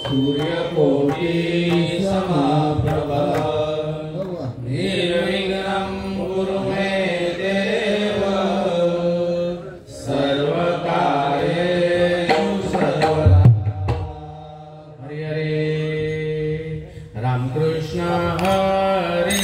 सूर्यकोटि समप्रभा निर्विघ्नं कुरु मे देव सर्वकार्येषु सर्वदा। हरे हरे रामकृष्ण हरे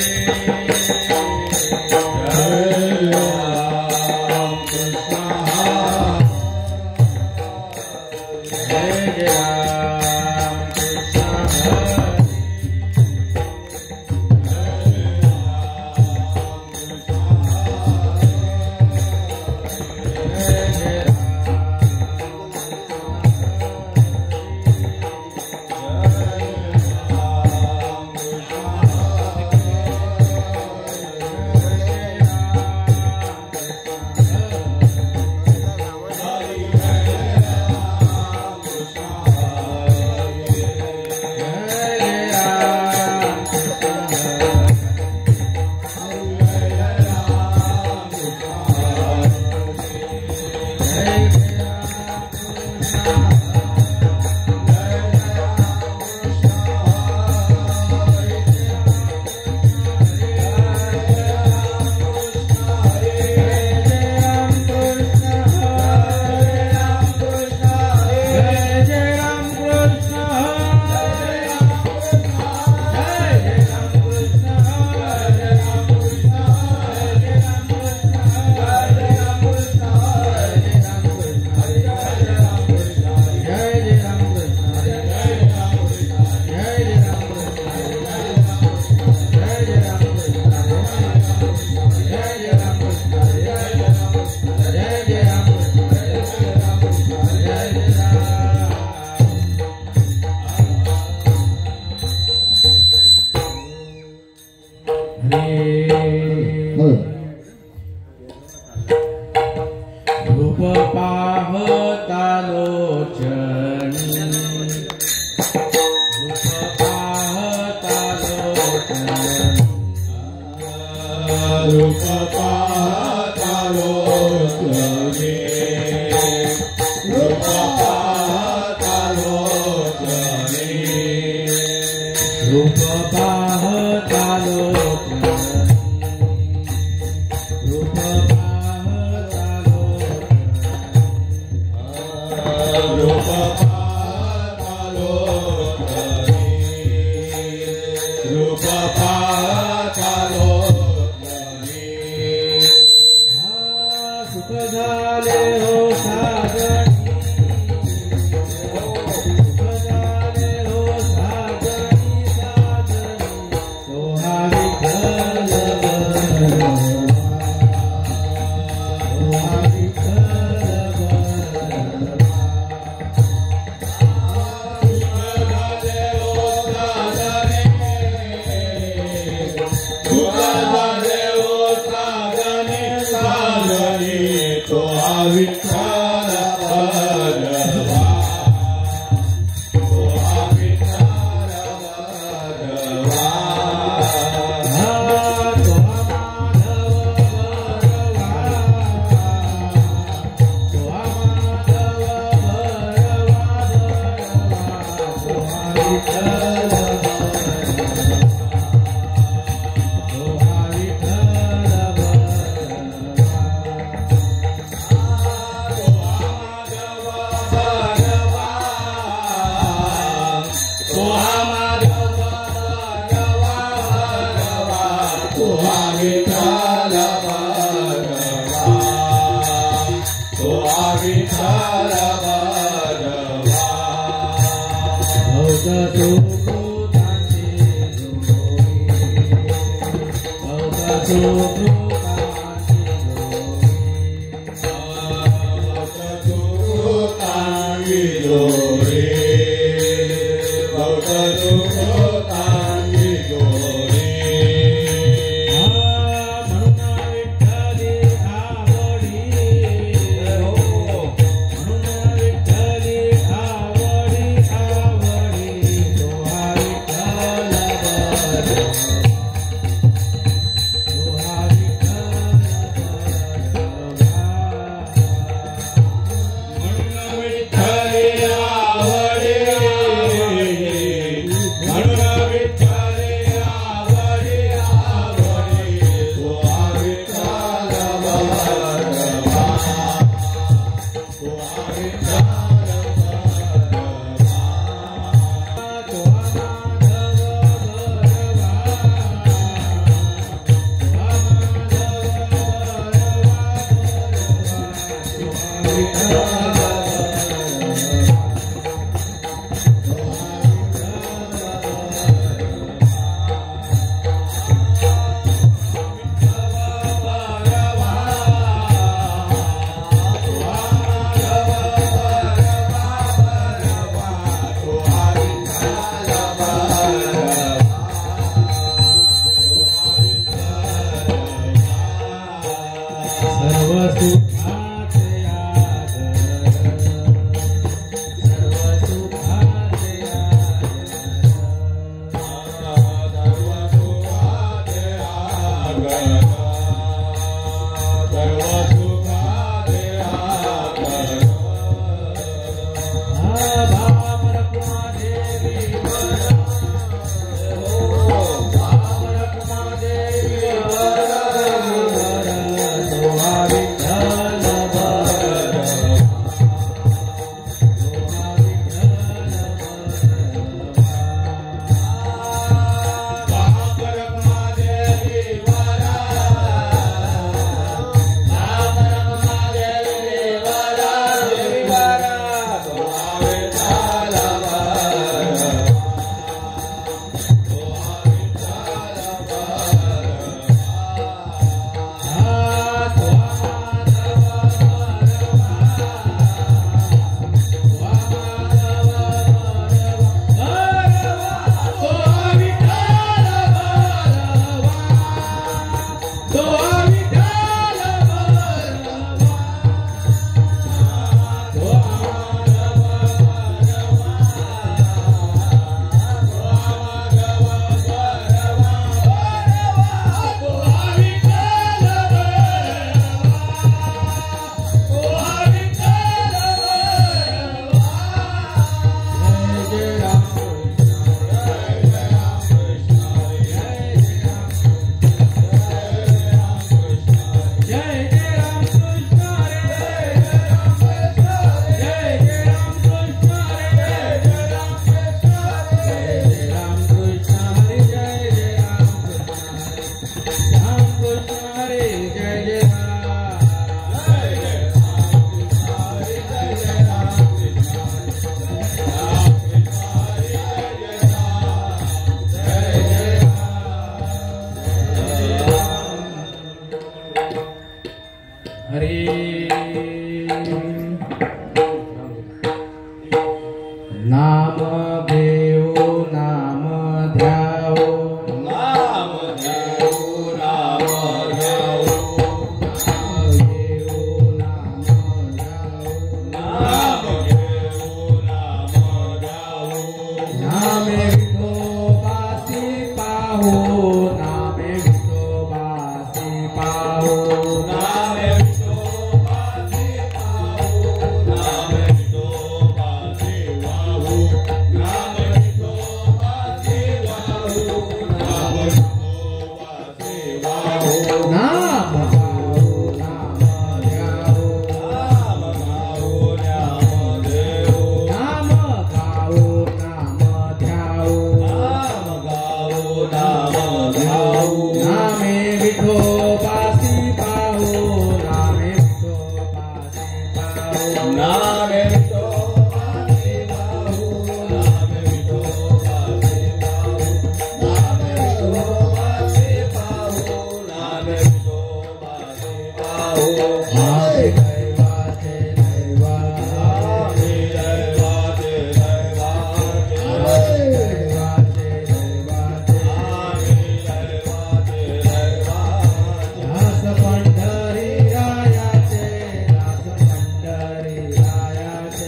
पंढरी रायाचे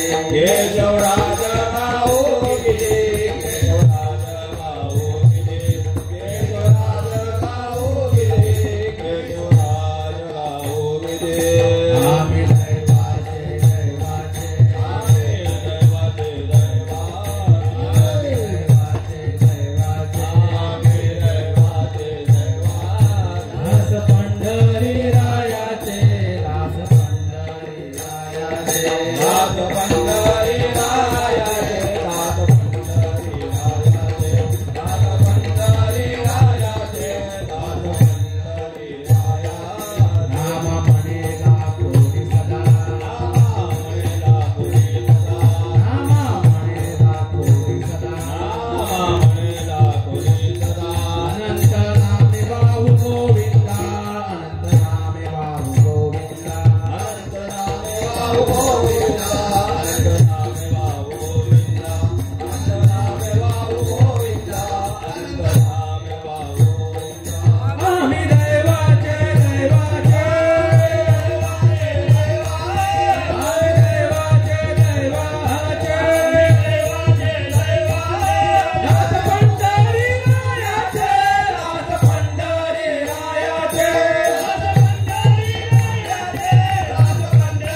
केशवराज भाऊ गिरे केशवराज भाऊ गिरे केशवराज भाऊ गिरे केशवराज भाऊ गिरे आम्ही दैवाचे दैवाचे आम्ही दैवाचे दैवाचे दैवाचे आम्ही दैवाचे दैवाचे दास पंढरी रायाचे दास पंढरी रायाचे दास पंढरी रायाचे दास पंढरी रायाचे दास पंढरी रायाचे दास पंढरी रायाचे नाम म्हणेला कोणी सदा नाम म्हणेला कोणी सदा नाम म्हणेला कोणी सदा नाम म्हणेला कोणी सदा अनंत नामे बाहु गोविंदा अनंत नामे बाहु गोविंदा अनंत नामे बाहु गोविंदा अनंत नामे बाहु गोविंदा अनंत नामे बाहु गोविंदा अनंत नामे बाहु गोविंदा आम्ही दैवाचे दैवाचे दैवाचे दैवाचे दास पंढरी रायाचे दास पंढरी रायाचे दास पंढरी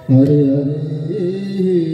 हरे नाम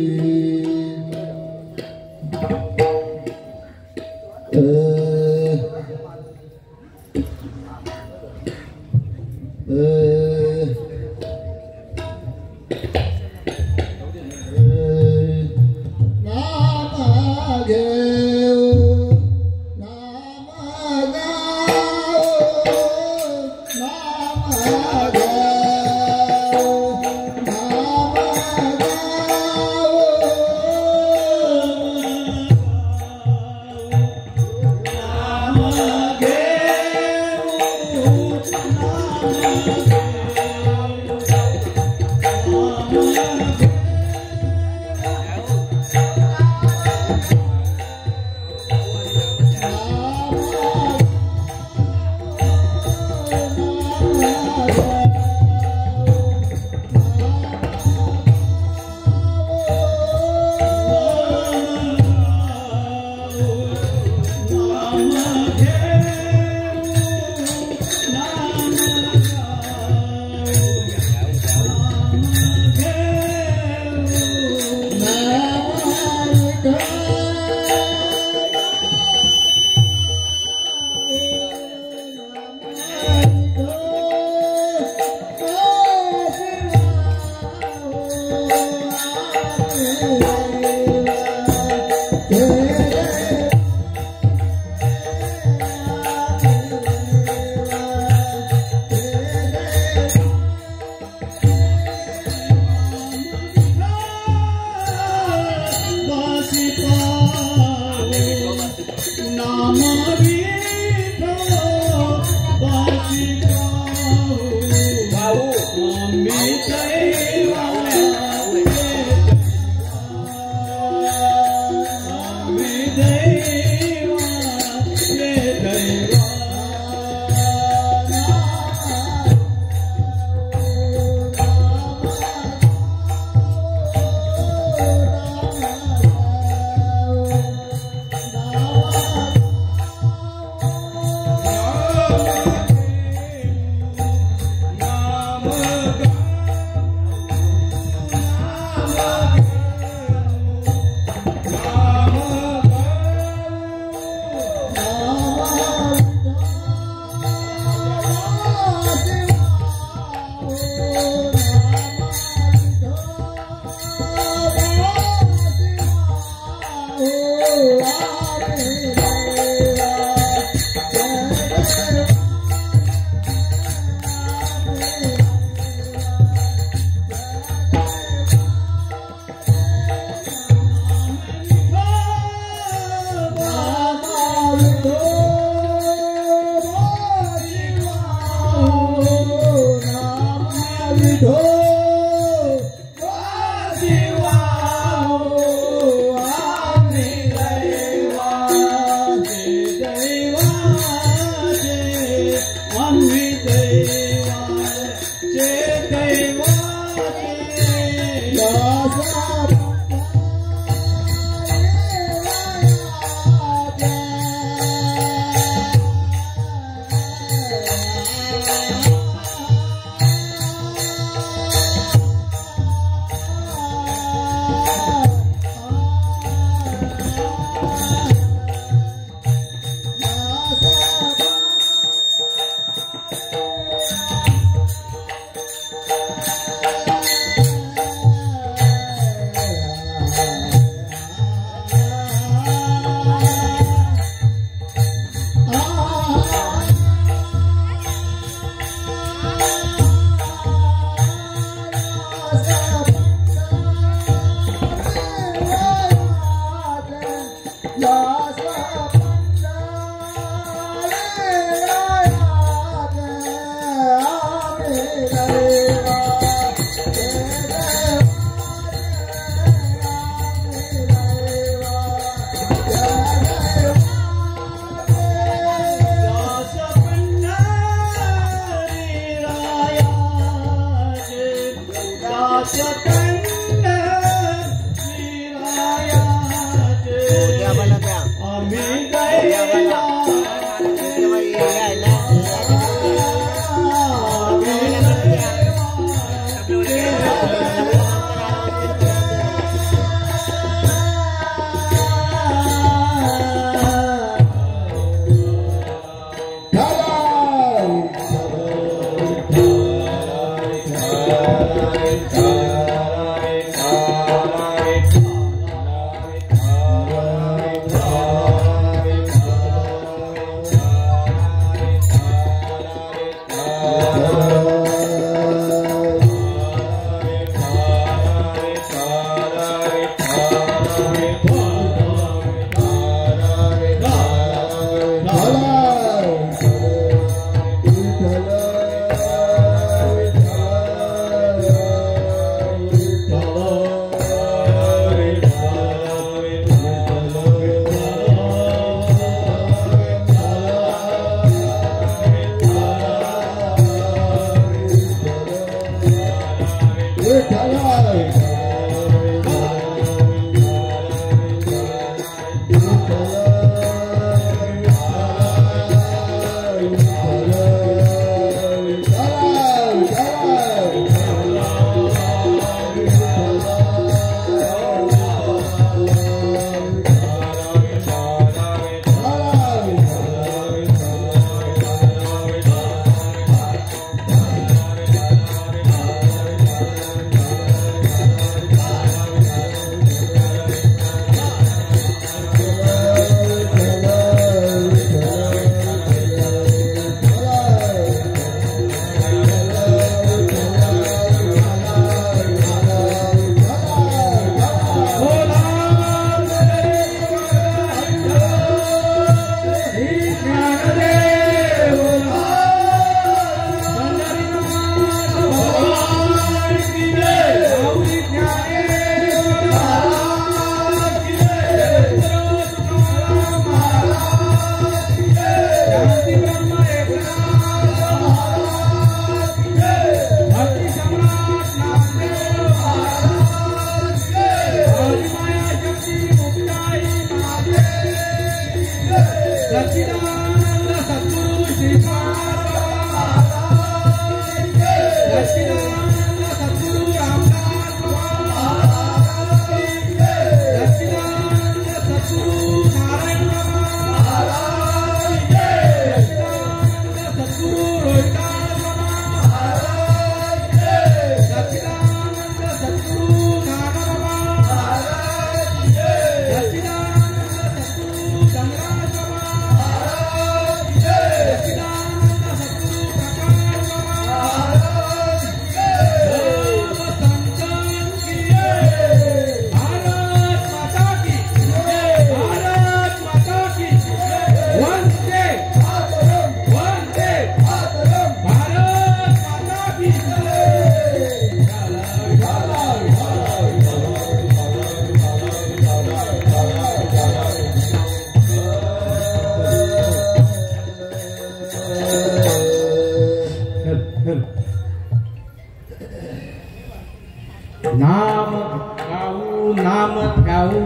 नाम ध्याऊ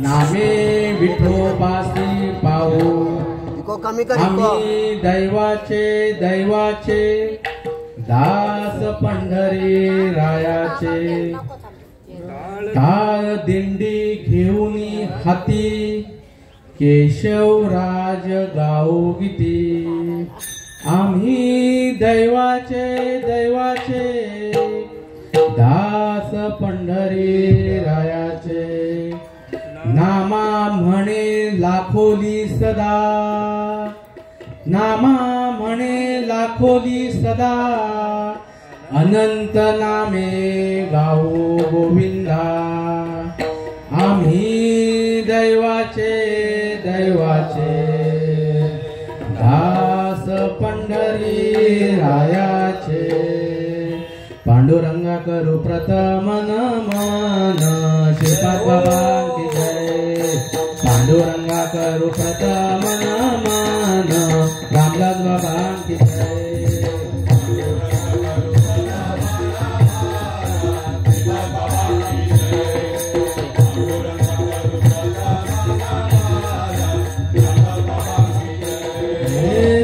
नामे विठोबासी पाहू आम्ही दैवाचे दास पंढरी रायाचे टाळ दिंडी घेऊन हाती केशवराज गाऊ गीती आम्ही दैवाचे दास पंढरी रायाचे नामा म्हणे लाखोली सदा नामा म्हणे लाखोली सदा अनंत नामे गाऊ गोविंदा आम्ही दैवाचे दास पंढरी रायाचे पांडुरंगा करू प्रथम नमन श्रीपाद बाबा की जय पांडुरंगा करू प्रथम नमन रामदास बाबा की जय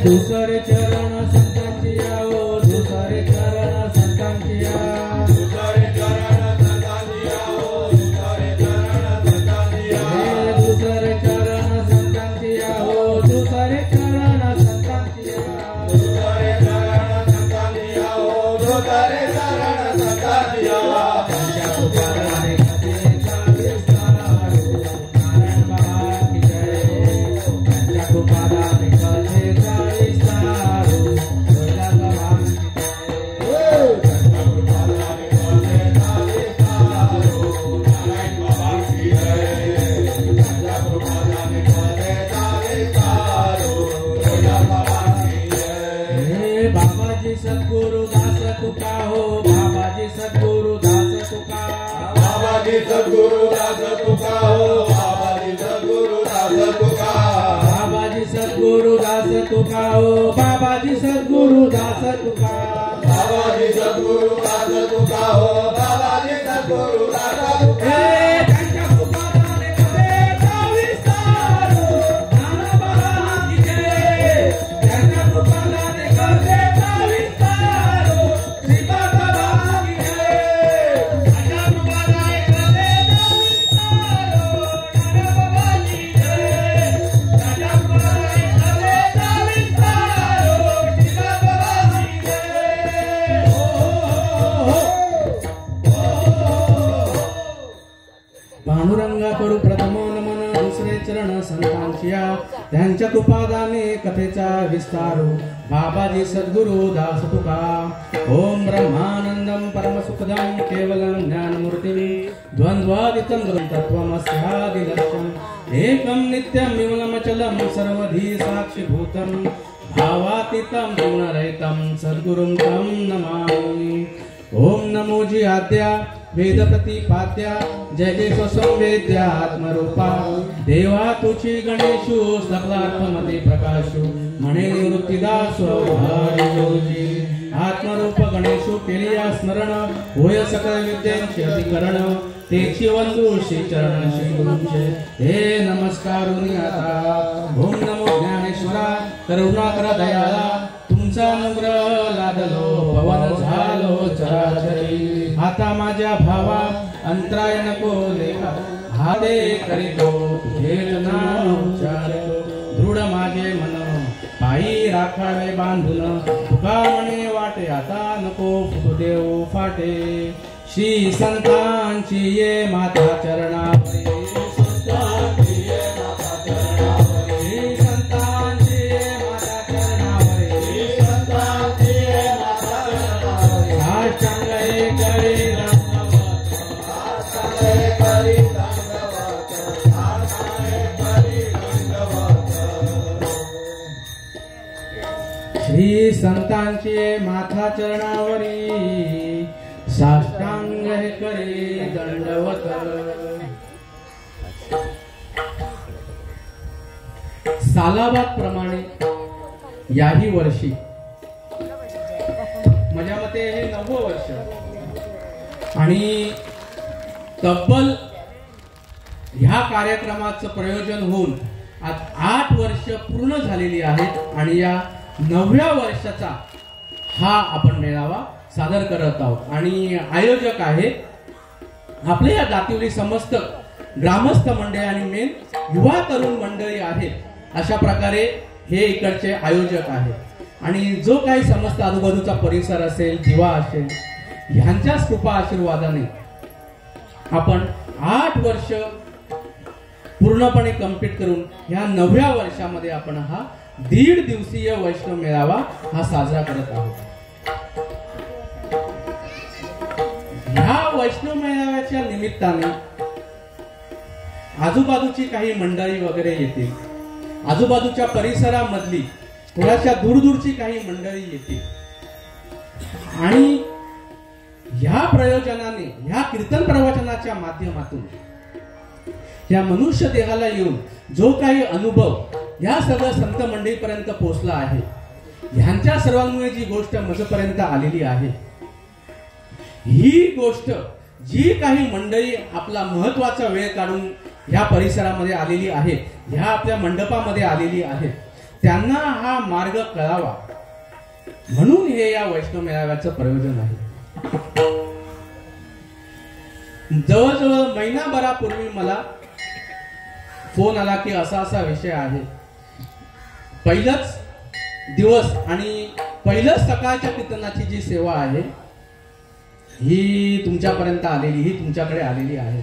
दुसरे चरण संतांची आओ दुसरे चरण संतांची दुसरे चरण संतांची आओ दुसरे चरण संतांची दुसरे चरण संतांची आओ दुसरे चरण संतांची दुसरे चरण संतांची आओ दुसरे चरण संतांची त्यांच्या पुकाराने कथेचा विस्तार नारायण बाबा की जय त्यांच्या पुकाराने कथेचा सद्गुरु दास तुका हो बाबाजी सद्गुरु दास तुका बाबाजी सद्गुरु दास तुका हो बाबाजी सद्गुरु दास तुका बाबाजी सद्गुरु दास तुका हो बाबाजी सद्गुरु दास तुका बाबाजी सद्गुरु दास तुका हो बाबाजी सद्गुरु दास तुका पांडुरंगा करू प्रथम नमन दुसरे चरण संतांचिया त्यांच्या तुपादाने कथेचा विस्तारू बाबाजी सद्गुरु दास तुका ओम ब्रह्मानंदम परमसुखदम केवलं ज्ञानमूर्तिं द्वंद्वादितं तत्त्वमस्यादिलक्ष्यम् एकं नित्यं विमलमचलं सर्वधी साक्षिभूतं भावातीतं गुणरहितं सद्गुरुं तं नमामि ओम नमो जी आद्या वेद प्रतिपाद्या जय जय स्वसंवेद्या आत्मरूपा देवा तुची गणेशु सकलार्थमते प्रकाशु म्हणे निवृत्तीदास हरिजोजी आत्मरूप गणेशु केलिया स्मरण होय सकल विद्यांचे अधिकरण तेची वंदू श्री चरण श्री गुरुचे हे नमस्कारुनी आता ओम नमो ज्ञानेश्वरा करुणाकर दयाळा तुमचा अनुग्रह लादलो पवन झालो चराचरी आता माझ्या भावा अंतराय नको लेखा हादे करीतो तुझेच नाम उच्चारितो दृढ माझे मन पायी राखावे बांधून तुका म्हणे वाटे आता नको फुटू देऊ फाटे श्री संतांची ये माता चरणावरी श्री संतांचे माथा चरणावरी साष्टांग हे करे दंडवत सालाबाद प्रमाणे याही वर्षी माझ्या मते हे 9वं वर्ष आणि तब्बल ह्या कार्यक्रमाचं प्रयोजन होऊन आज 8 वर्ष पूर्ण झालेली आहेत आणि या 9व्या वर्षाचा हा आपण मेळावा सादर करत आहोत आणि आयोजक आहे आपले या दातिवली समस्त ग्रामस्थ मंडळी आणि मेन युवा तरुण मंडळी आहेत। अशा प्रकारे हे इकडचे आयोजक आहेत आणि जो काही समस्त आजूबाजूचा परिसर असेल दिवा असेल ह्यांच्याच कृपा आशीर्वादाने आपण 8 वर्ष पूर्णपणे कंप्लीट करून ह्या 9व्या वर्षामध्ये आपण हा 1.5 दिवसीय वैष्णव मेळावा हा साजरा करत आहोत। ह्या वैष्णव मेळाव्याच्या निमित्ताने आजूबाजूची काही मंडळी वगैरे येतील, आजूबाजूच्या परिसरामधली थोड्याशा दूरदूरची काही मंडळी येतील आणि ह्या प्रयोजनाने ह्या कीर्तन प्रवचनाच्या माध्यमातून या मनुष्य देहाला येऊन जो काही अनुभव या सगळ्या संत मंडळीपर्यंत पोहोचला आहे ह्यांच्या सर्वांमुळे जी गोष्ट माझ्यापर्यंत आलेली आहे ही गोष्ट जी काही मंडळी आपला महत्वाचा वेळ काढून ह्या परिसरामध्ये आलेली आहे ह्या आपल्या मंडपामध्ये आलेली आहे त्यांना हा मार्ग कळावा म्हणून हे या वैष्णव मेळाव्याचं प्रयोजन आहे। जवळजवळ महिनाभरापूर्वी मला फोन आला की असा असा विषय आहे, पहिलाच दिवस आणि पहिलंच सकाळच्या कीर्तनाची जी सेवा आहे ही तुमच्यापर्यंत आलेली, ही तुमच्याकडे आलेली आहे।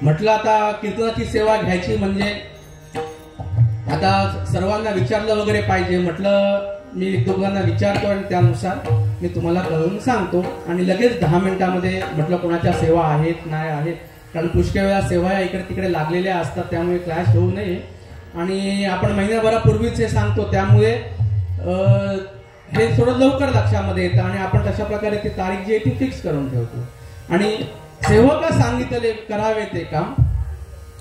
म्हटलं आता कीर्तनाची सेवा घ्यायची म्हणजे आता सर्वांना विचारलं वगैरे पाहिजे, म्हटलं मी दोघांना विचारतो आणि त्यानुसार मी तुम्हाला कळवून सांगतो आणि लगेच 10 मिनिटांमध्ये म्हटलं कोणाच्या सेवा आहेत नाही आहेत, कारण पुष्कळ वेळा सेवा या इकडे तिकडे लागलेल्या असतात त्यामुळे क्लॅश होऊ नये आणि आपण महिन्याभरापूर्वीच हे सांगतो त्यामुळे हे थोडं लवकर लक्षामध्ये येतं आणि आपण तशा प्रकारे ती तारीख जी आहे ती फिक्स करून ठेवतो आणि सेवका सांगितले करावे ते काम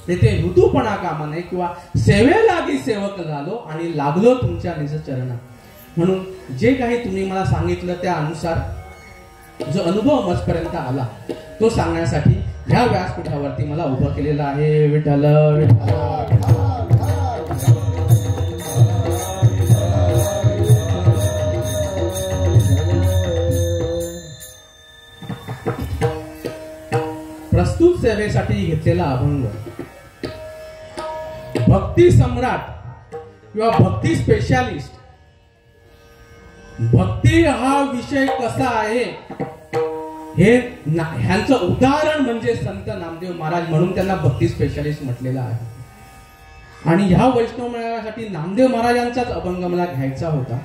तेथे हुतूपणा कामा नाही किंवा सेवेलागी सेवक झालो आणि लागलो तुमच्या निज चरणात। म्हणून जे काही तुम्ही मला सांगितलं त्या अनुसार जो अनुभव मजपर्यंत आला तो सांगण्यासाठी ह्या व्यासपीठावरती मला उभं केलेलं आहे। विठ्ठल विठ्ठल प्रस्तुत सेवेसाठी घेतलेला अभंग भक्ती सम्राट किंवा भक्ती स्पेशालिस्ट, भक्ती हा विषय कसा आहे हे ह्यांचं उदाहरण म्हणजे संत नामदेव महाराज म्हणून त्यांना भक्ती स्पेशालिस्ट म्हटलेलं आहे आणि ह्या वैष्णव मेळाव्यासाठी नामदेव महाराजांचाच अभंग मला घ्यायचा होता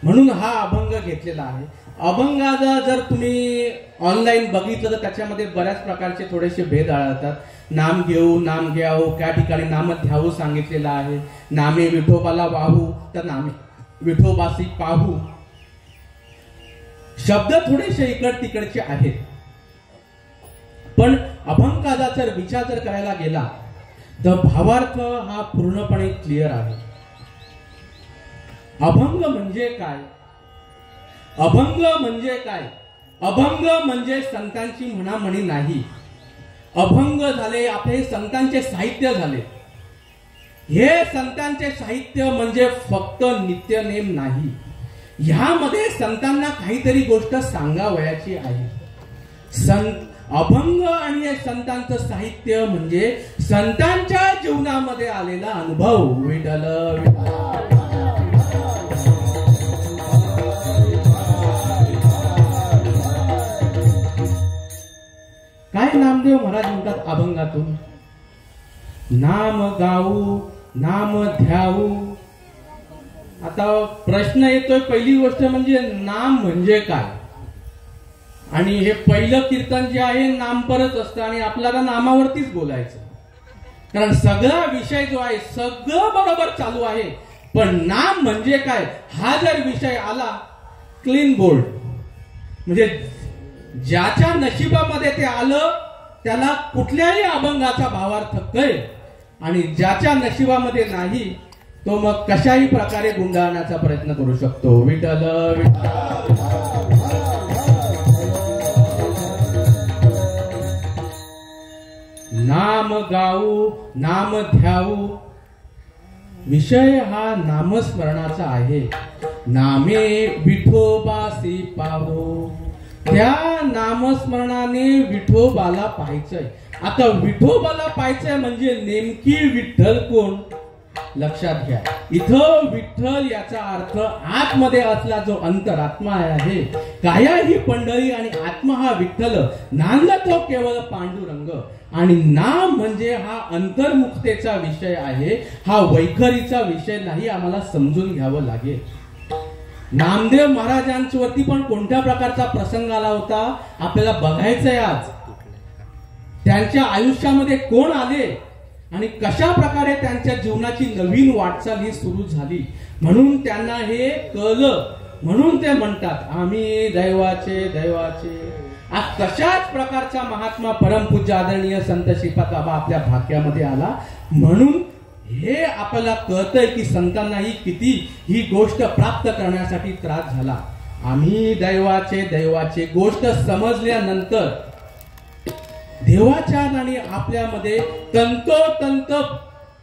म्हणून हा अभंग घेतलेला आहे। अभंगाचा जर तुम्ही ऑनलाईन बघितलं तर त्याच्यामध्ये बऱ्याच प्रकारचे थोडेसे भेद आढळतात। नाम घेऊ नाम घ्यावू, त्या ठिकाणी नाम ध्यावू सांगितलेलं आहे, नामे विठोबाला वाहू तर नामे विठोबासी पाहू, शब्द थोडेसे इकड तिकडचे आहेत पण अभंगाचा जर विचार जर करायला गेला तर भावार्थ हा पूर्णपणे क्लिअर आहे। अभंग म्हणजे काय? अभंग म्हणजे काय? अभंग म्हणजे संतांची म्हणामणी नाही, अभंग झाले आपले संतांचे साहित्य झाले। हे संतांचे साहित्य म्हणजे फक्त नित्यनेम नाही, ह्यामध्ये संतांना काहीतरी गोष्ट सांगावयाची आहे। अभंग आणि संतांचं साहित्य म्हणजे संतांच्या जीवनामध्ये आलेला अनुभव। विठ्ठल काय नामदेव महाराज म्हणतात अभंगातून, नाम गाऊ नाम ध्याऊ। आता प्रश्न येतोय पहिली गोष्ट म्हणजे नाम म्हणजे काय आणि हे पहिलं कीर्तन जे आहे नाम परत असतं आणि आपल्याला नामावरतीच बोलायचं कारण सगळा विषय जो आहे सगळं बरोबर चालू आहे पण नाम म्हणजे काय हा जर विषय आला क्लीन बोल्ड म्हणजे ज्याच्या नशिबामध्ये ते आलं त्याला कुठल्याही अभंगाचा भावार्थ कळेल आणि ज्याच्या नशिबामध्ये नाही तो मग कशाही प्रकारे गुंडाळण्याचा प्रयत्न करू शकतो। विठ्ठल विठ्ठल नाम गाऊ नाम ध्याऊ, विषय हा नामस्मरणाचा आहे. नामे विठोबासी पाहू, त्या नामस्मरणाने विठोबाला पाहायचंय. आता विठोबाला पाहायचंय म्हणजे नेमकी विठ्ठल कोण लक्षात घ्या. इथं विठ्ठल याचा अर्थ आतमध्ये असला जो अंतरात्मा आहे. काया ही पंढरी आणि आत्मा हा विठ्ठल, नांद तो केवळ पांडुरंग. आणि नाम म्हणजे हा अंतर्मुखतेचा विषय आहे, हा वैखरीचा विषय नाही. आम्हाला समजून घ्यावं लागेल. नामदेव महाराजांवरती पण कोणत्या प्रकारचा प्रसंग आला होता आपल्याला बघायचंय आज. त्यांच्या आयुष्यामध्ये कोण आले आणि कशा प्रकारे त्यांच्या जीवनाची नवीन वाटचाल ही सुरू झाली, म्हणून त्यांना हे कळलं. म्हणून ते म्हणतात आम्ही दैवाचे दैवाचे. आज तशाच प्रकारचा महात्मा परमपूज्य आदरणीय संत श्रीपाद बाबा आपल्या भाग्यामध्ये आला. म्हणून हे आपल्याला कळतंय की संतांनाही किती ही गोष्ट प्राप्त करण्यासाठी त्रास झाला. आम्ही दैवाचे दैवाचे गोष्ट समजल्यानंतर देवाच्या आणि आपल्यामध्ये तंतोतंत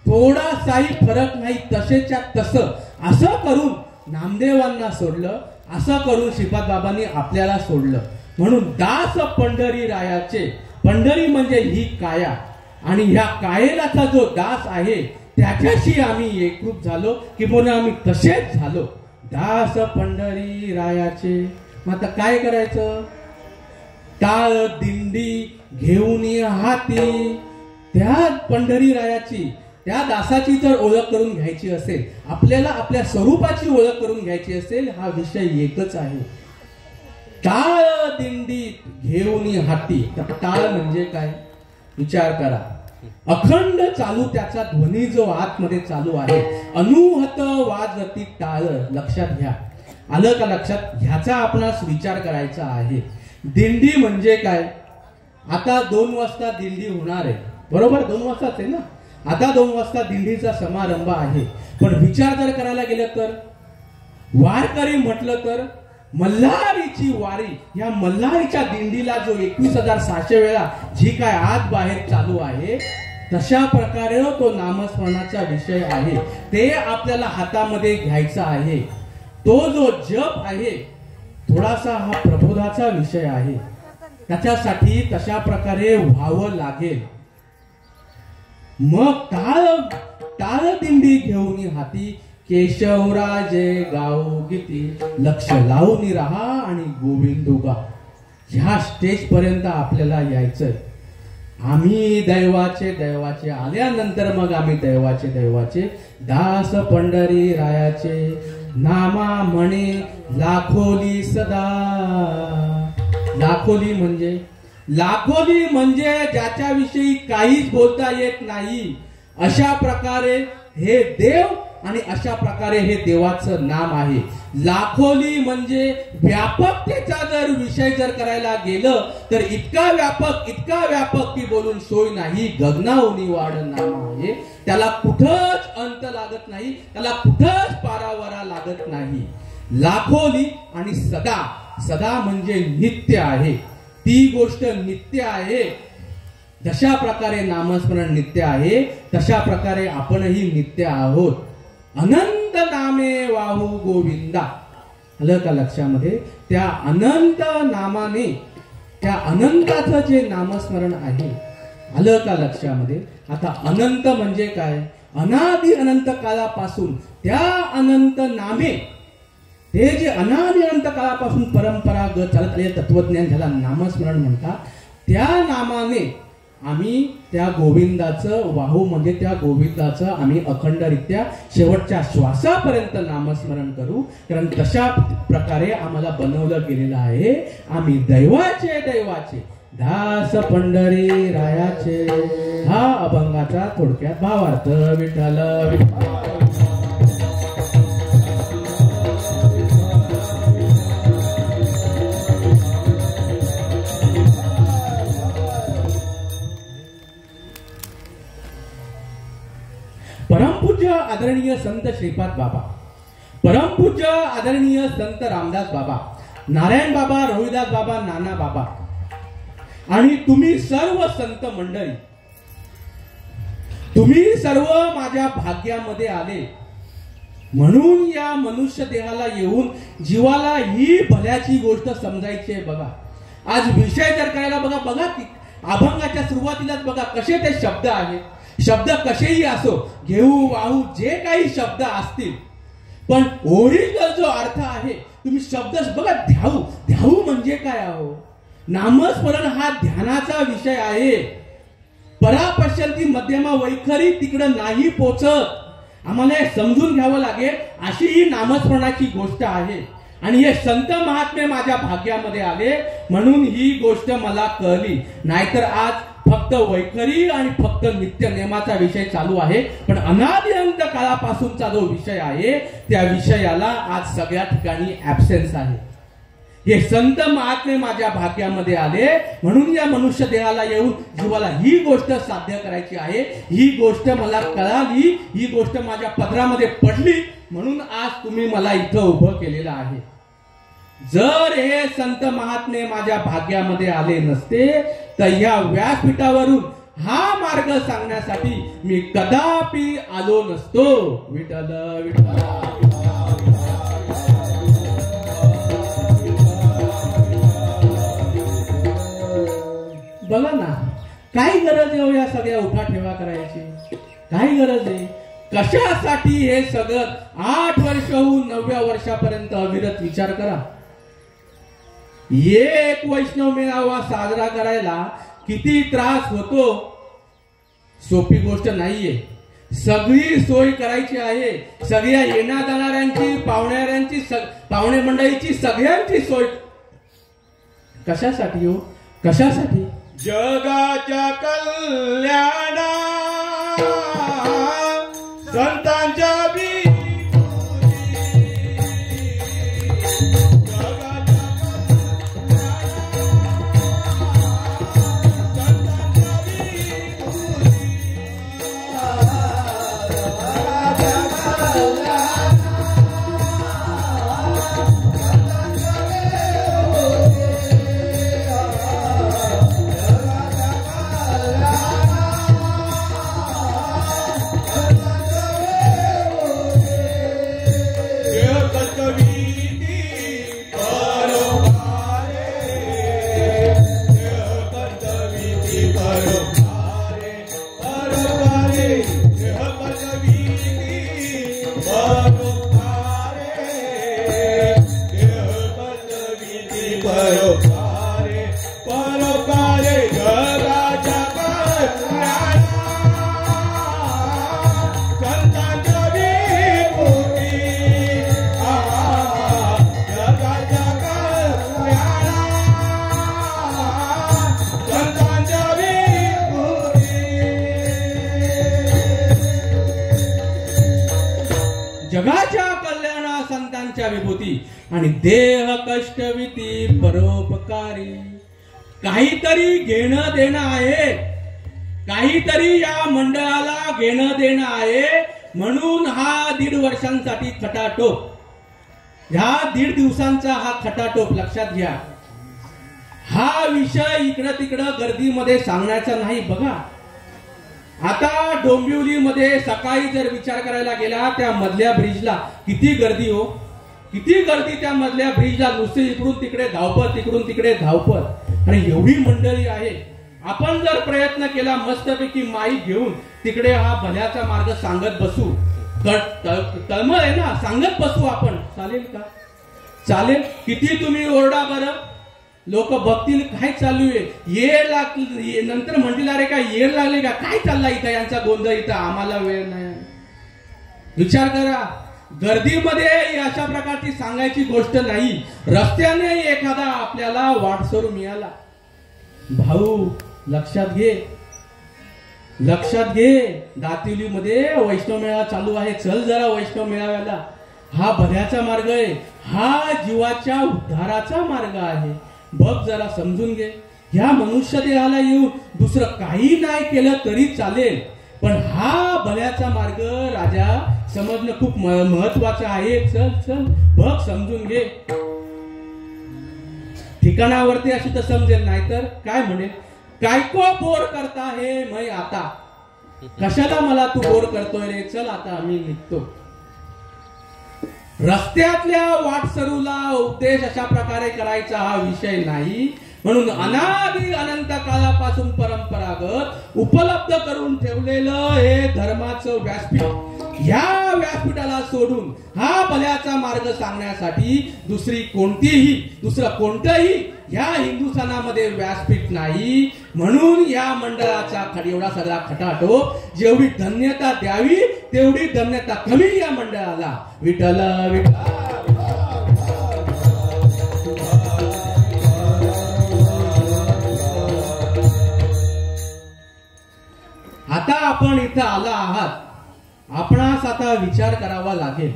थोडासाही फरक नाही, तसेच्या तसं. असं करून नामदेवांना सोडलं, असं करून श्रीपाद बाबांनी आपल्याला सोडलं. म्हणून दास पंढरी रायाचे, पंढरी म्हणजे ही काया आणि ह्या कायेलाचा जो दास आहे त्याच्याशी आम्ही एकरूप झालो, किंवा आम्ही तसेच झालो. दास पंढरी रायाचे. मग आता काय करायचं? टाळ दिंडी घेऊन हाती, त्या पंढरी रायाची, त्या दासाची जर ओळख करून घ्यायची असेल, आपल्याला आपल्या स्वरूपाची ओळख करून घ्यायची असेल, हा विषय एकच आहे. टाळ दिंडी घेऊन हाती. टाळ म्हणजे काय विचार करा. अखंड चालू त्याचा ध्वनी जो आतमध्ये चालू आहे. अनुहत वाजती टाळ. लक्षात घ्या. आलं का लक्षात? ह्याचा आपणास विचार करायचा आहे. दिंडी म्हणजे काय? आता 2 वाजता दिंडी होणार आहे, बरोबर? 2 वाजताच आहे ना. आता 2 वाजता दिंडीचा समारंभ आहे. पण विचार जर करायला गेलं तर, वारकरी म्हटलं तर मल्हारीची वारी, या मल्हारीच्या दिंडीला जो 21,600 वेळा जी काय आत बाहेर चालू आहे, तशा प्रकारे तो नामस्मरणाचा विषय आहे. ते आपल्याला हातामध्ये घ्यायचा आहे. तो जो जप आहे थोडासा हा प्रबोधाचा विषय आहे. त्याच्यासाठी तशा प्रकारे व्हावं लागेल. मग टाळ दिंडी घेऊन हाती, केशवराजे गाऊ गीती, लक्ष लावून राहा आणि गोविंदुगा. ह्या स्टेज पर्यंत आपल्याला यायचंय. आम्ही दैवाचे दैवाचे आल्यानंतर मग आम्ही दैवाचे दैवाचे. दास पंढरी रायाचे, नामा म्हणे लाखोली सदा. लाखोली म्हणजे ज्याच्याविषयी काहीच बोलता येत नाही, अशा प्रकारे हे देव आणि अशा प्रकारे हे देवाचं नाम आहे. लाखोली म्हणजे व्यापकतेचा जर विषय जर करायला गेलं तर इतका व्यापक की बोलून सोय नाही. गगनावनी वाढ नाम आहे. त्याला कुठंच अंत लागत नाही, त्याला कुठंच पारावरा लागत नाही. लाखोली आणि सदा. सदा म्हणजे नित्य आहे. ती गोष्ट नित्य आहे. जशा प्रकारे नामस्मरण नित्य आहे, तशा प्रकारे आपणही नित्य आहोत. अनंत नामे वाहू गोविंदा. आलं का लक्षामध्ये? त्या अनंत नामाने, त्या अनंताचं जे नामस्मरण आहे, आलं का लक्षामध्ये? आता अनंत म्हणजे काय? अनादि अनंत काळापासून त्या अनंत नामे, ते जे अनादि अनंत काळापासून परंपरागत चालत आलेलं तत्वज्ञान ज्याला नामस्मरण म्हणतात, त्या नामाने आम्ही त्या गोविंदाचं वाहू, म्हणजे त्या गोविंदाचं आम्ही अखंडरित्या शेवटच्या श्वासापर्यंत नामस्मरण करू. कारण तशा प्रकारे आम्हाला बनवलं गेलेलं आहे. आम्ही दैवाचे दैवाचे, दास पंढरी रायाचे. हा अभंगाचा थोडक्यात भावार्थ. विठ्ठल विठ्ठल. परमपूज्य आदरणीय संत श्रीपाद बाबा, परमपूज्य आदरणीय संत रामदास बाबा, नारायण बाबा, रोहिदास बाबा, नाना बाबा आणि तुम्ही सर्व संत मंडळी, तुम्ही सर्व माझ्या भाग्यामध्ये आले म्हणून या मनुष्य देहाला येऊन जीवाला ही भल्याची गोष्ट समजायची आहे. बघा आज विषय जर करायला बघा की अभंगाच्या सुरुवातीलाच बघा कसे ते शब्द आहेत. शब्द कसेही असो, घेऊ वाहू जे काही शब्द असतील, पण ओरिजिनल जो अर्थ आहे तुम्ही शब्द बघा. ध्याऊ म्हणजे काय आहो? नामस्मरण हा ध्यानाचा विषय आहे. परापश्यंती मध्यमा वैखरी तिकडं नाही पोचत. आम्हाला हे समजून घ्यावं लागेल. अशी ही नामस्मरणाची गोष्ट आहे आणि हे संत महात्मे माझ्या भाग्यामध्ये आले म्हणून ही गोष्ट मला कळली. नाहीतर आज फक्त वैखरी आणि फक्त नित्य नेमाचा विषय चालू आहे, पण अनादि अनंत काळापासूनचा जो विषय आहे त्या विषयाला आज सगळ्या ठिकाणी ऍब्सेन्स आहे. हे संत महात्मे माझ्या भाग्यामध्ये आले म्हणून या मनुष्य देहाला येऊन जीवाला ही गोष्ट साध्य करायची आहे. ही गोष्ट मला कळाली, ही गोष्ट माझ्या पदरामध्ये पडली म्हणून आज तुम्ही मला इथं उभं केलेलं आहे. जर हे संत महात्मे माझ्या भाग्यामध्ये आले नसते तर या व्यासपीठावरून हा मार्ग सांगण्यासाठी मी कदापि आलो नसतो. विठ्ठल विठ्ठल. बघा ना, काय गरज आहे हो या सगळ्या उठा ठेवा करायची? काय गरज आहे? कशासाठी हे सगळं? 8 वर्षाहून 9व्या वर्षापर्यंत अविरत विचार करा. एक वैष्णव मेळावा साजरा करायला किती त्रास होतो, सोपी गोष्ट नाहीये. सगळी सोय करायची आहे. सगळ्या येण्या जाणाऱ्यांची, पाहुण्याऱ्यांची, पाहुणे मंडळीची सगळ्यांची सोय. कशासाठी हो? कशासाठी? जगाच्या कल्याणा संतांच्या जगाच्या कल्याणा संतांच्या विभूती आणि देह कष्टविती परोपकारी. काहीतरी घेणं देणं आहे, काहीतरी या मंडळाला घेणं देणं आहे म्हणून हा 1.5 वर्षांसाठी खटाटोप. ह्या 1.5 दिवसांचा हा खटाटोप लक्षात घ्या. हा विषय इकडं तिकडं गर्दीमध्ये सांगण्याचा नाही. बघा आता डोंबिवलीमध्ये सकाळी जर विचार करायला गेला त्या मधल्या ब्रिजला किती गर्दी हो, किती गर्दी त्या मधल्या ब्रिजला. नुसते इकडून तिकडे धावपळ, तिकडून तिकडे धावपळ आणि एवढी मंडळी आहे. आपण जर प्रयत्न केला मस्तपैकी माईक घेऊन तिकडे हा भल्याचा मार्ग सांगत बसू, तळमळ आहे ना, सांगत बसू आपण, चालेल का? चालेल. किती तुम्ही ओरडा बरं, लोक बघतील काय चालू आहे. येर लागली नंतर म्हणतील अरे काय येर लागले का, काय चालला इथं यांचा गोंधळ, इथं आम्हाला वेळ नाही. विचार करा, गर्दीमध्ये अशा प्रकारची सांगायची गोष्ट नाही. रस्त्याने एखादा आपल्याला वाटसरू मिळाला, भाऊ लक्षात घे, लक्षात घे, दातिवलीमध्ये वैष्णव मेळावा चालू आहे, चल जरा वैष्णव मेळाव्याला. हा भल्याचा मार्ग आहे, हा जीवाच्या उद्धाराचा मार्ग आहे. बघ जरा समजून घे. ह्या मनुष्य देहाला येऊन दुसरं काही नाही केलं तरी चालेल, पण हा भल्याचा मार्ग राजा समजणं खूप महत्वाचं आहे. चल चल बघ, समजून घे. ठिकाणावरती अशी तर समजेल, नाहीतर काय म्हणेल, काय को बोर करता हे मै आता. कशाला मला तू बोर करतोय रे, चल आता आम्ही निघतो. रस्त्यातल्या वाटसरूला उपदेश अशा प्रकारे करायचा हा विषय नाही. म्हणून अनादी अनंत काळापासून परंपरागत उपलब्ध करून ठेवलेलं हे धर्माचं व्यासपीठ, ह्या व्यासपीठाला सोडून हा भल्याचा मार्ग सांगण्यासाठी दुसरं कोणतंही या हिंदुस्थानामध्ये व्यासपीठ नाही. म्हणून या मंडळाचा एवढा सगळा खटाटोप, जेवढी धन्यता द्यावी तेवढी धन्यता कमी या मंडळाला. विठ्ठल विठ्ठल. आता आपण इथं आला आहात, आपणास आता विचार करावा लागेल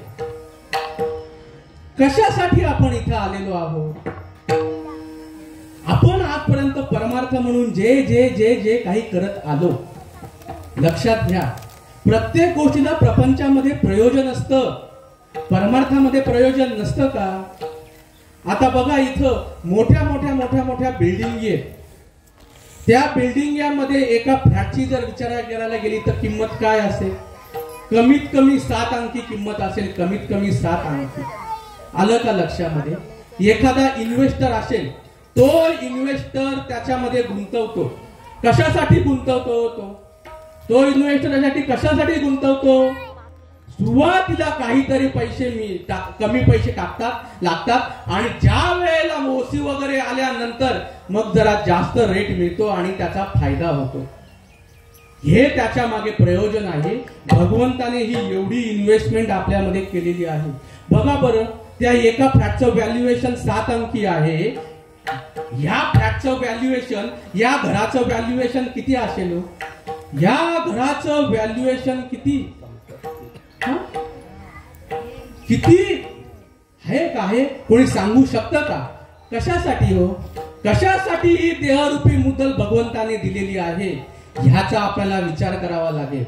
कशासाठी आपण इथं आलेलो आहोत. आपण आजपर्यंत परमार्थ म्हणून जे जे जे जे काही करत आलो, लक्षात घ्या प्रत्येक गोष्टीला प्रपंचामध्ये प्रयोजन असतं, परमार्थामध्ये प्रयोजन नसतं का. आता बघा इथं मोठ्या मोठ्या मोठ्या मोठ्या बिल्डिंग आहेत. त्या बिल्डिंगमध्ये एका फ्लॅटची जर विचार करायला गेली तर किंमत काय असेल, कमीत कमी 7 अंकी किंमत असेल, कमीत कमी 7 अंकी. आलं का लक्षामध्ये. एखादा इन्व्हेस्टर असेल, तो इन्व्हेस्टर त्याच्यामध्ये गुंतवतो. कशासाठी गुंतवतो तो इन्व्हेस्टर यासाठी कशासाठी गुंतवतो. सुरुवातीला काहीतरी कमी पैसे लागतात आणि ज्या वेळेला ओसी वगैरे आल्यानंतर मग जरा जास्त रेट मिळतो आणि त्याचा फायदा होतो. हे त्याच्या मागे प्रयोजन आहे. भगवंताने ही एवढी इन्व्हेस्टमेंट आपल्यामध्ये केलेली आहे. बघा बरं, त्या एका फ्लॅटचं व्हॅल्युएशन 7 अंकी आहे. या फ्लॅटचं व्हॅल्युएशन, या घराचं व्हॅल्युएशन किती असेल. या घराचं व्हॅल्युएशन किती आहे का, हे कोणी सांगू शकतं का. कशासाठी हो, कशासाठी ही देहरूपी मुद्दल भगवंताने दिलेली आहे, ह्याचा आपल्याला विचार करावा लागेल.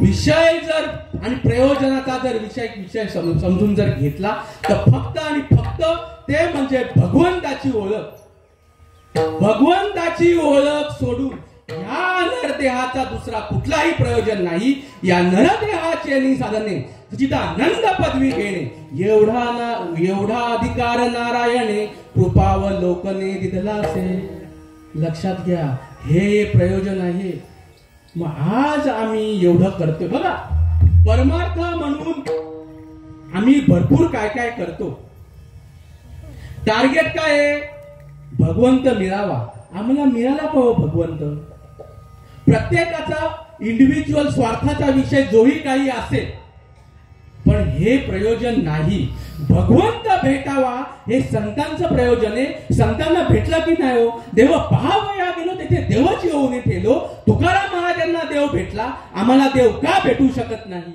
विषय जर आणि प्रयोजनाचा जर विषय समजून जर घेतला तर फक्त आणि फक्त ते म्हणजे भगवंताची ओळख. भगवंताची ओळख सोडून या नरदेहाचा दुसरा कुठलाही प्रयोजन नाही. या नरदेहाचे साधने चिदानंद पदवी घेणे एवढा अधिकार नारायणे कृपावलोकने दिला असेल. लक्षात घ्या, हे प्रयोजन आहे. मग आज आम्ही एवढं करतोय बघा. परमार्थ म्हणून आम्ही भरपूर काय काय करतो. टार्गेट काय आहे, भगवंत मिळावा. आम्हाला मिळाला का हो भगवंत. प्रत्येकाचा इंडिव्हिज्युअल स्वार्थाचा विषय जोही काही असेल, पण हे प्रयोजन नाही. भगवंत भेटावा हे संतांचं प्रयोजन आहे. संतांना भेटला की नाही हो. देव पहावया गेलो तिथे देवच येऊन ठेलो. तुकाराम महाराजांना देव भेटला, आम्हाला देव का भेटू शकत नाही.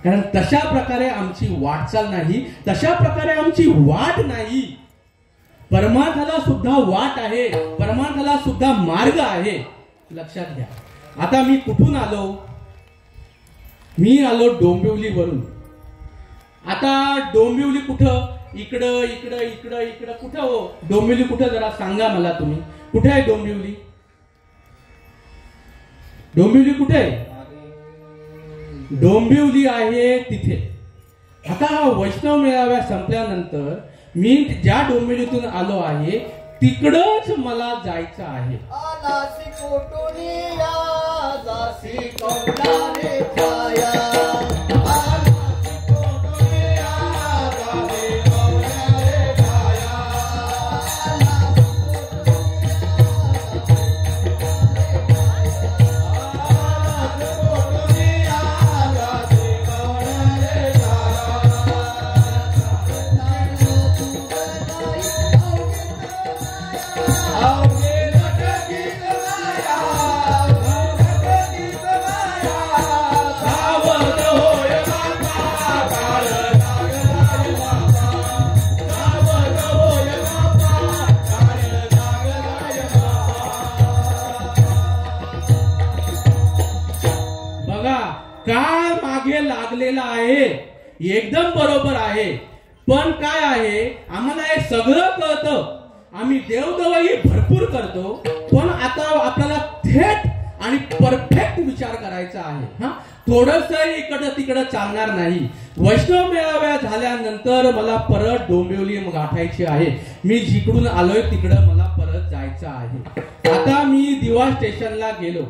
कारण तशा प्रकारे आमची वाटचाल नाही, तशा प्रकारे आमची वाट नाही. परमार्थाला सुद्धा वाट आहे, परमार्थाला सुद्धा मार्ग आहे. लक्षात घ्या. आता मी कुठून आलो, मी आलो डोंबिवलीवरून. आता डोंबिवली कुठं, इकडं इकडं इकडं इकडं कुठं हो. डोंबिवली कुठं जरा सांगा मला तुम्ही. कुठे आहे डोंबिवली. डोंबिवली कुठे आहे. डोंबिवली आहे तिथे. आता वैष्णव मेळाव्या संपल्यानंतर मी ज्या डोंबिवलीतून आलो आहे तिकडच मला जायचं आहे. काळ मागे लागलेला आहे, एकदम बरोबर आहे. पण काय आहे, आम्हाला हे सगळं कळतं. आम्ही देवदेवही भरपूर करतो, पण आता आपल्याला थेट आणि परफेक्ट विचार करायचा आहे. थोडस इकडं तिकडं चालणार नाही. वैष्णव मेळाव्या झाल्यानंतर मला परत डोंबिवली गाठायची आहे. मी जिकडून आलोय तिकडं मला परत जायचं आहे. आता मी दिवा स्टेशनला गेलो.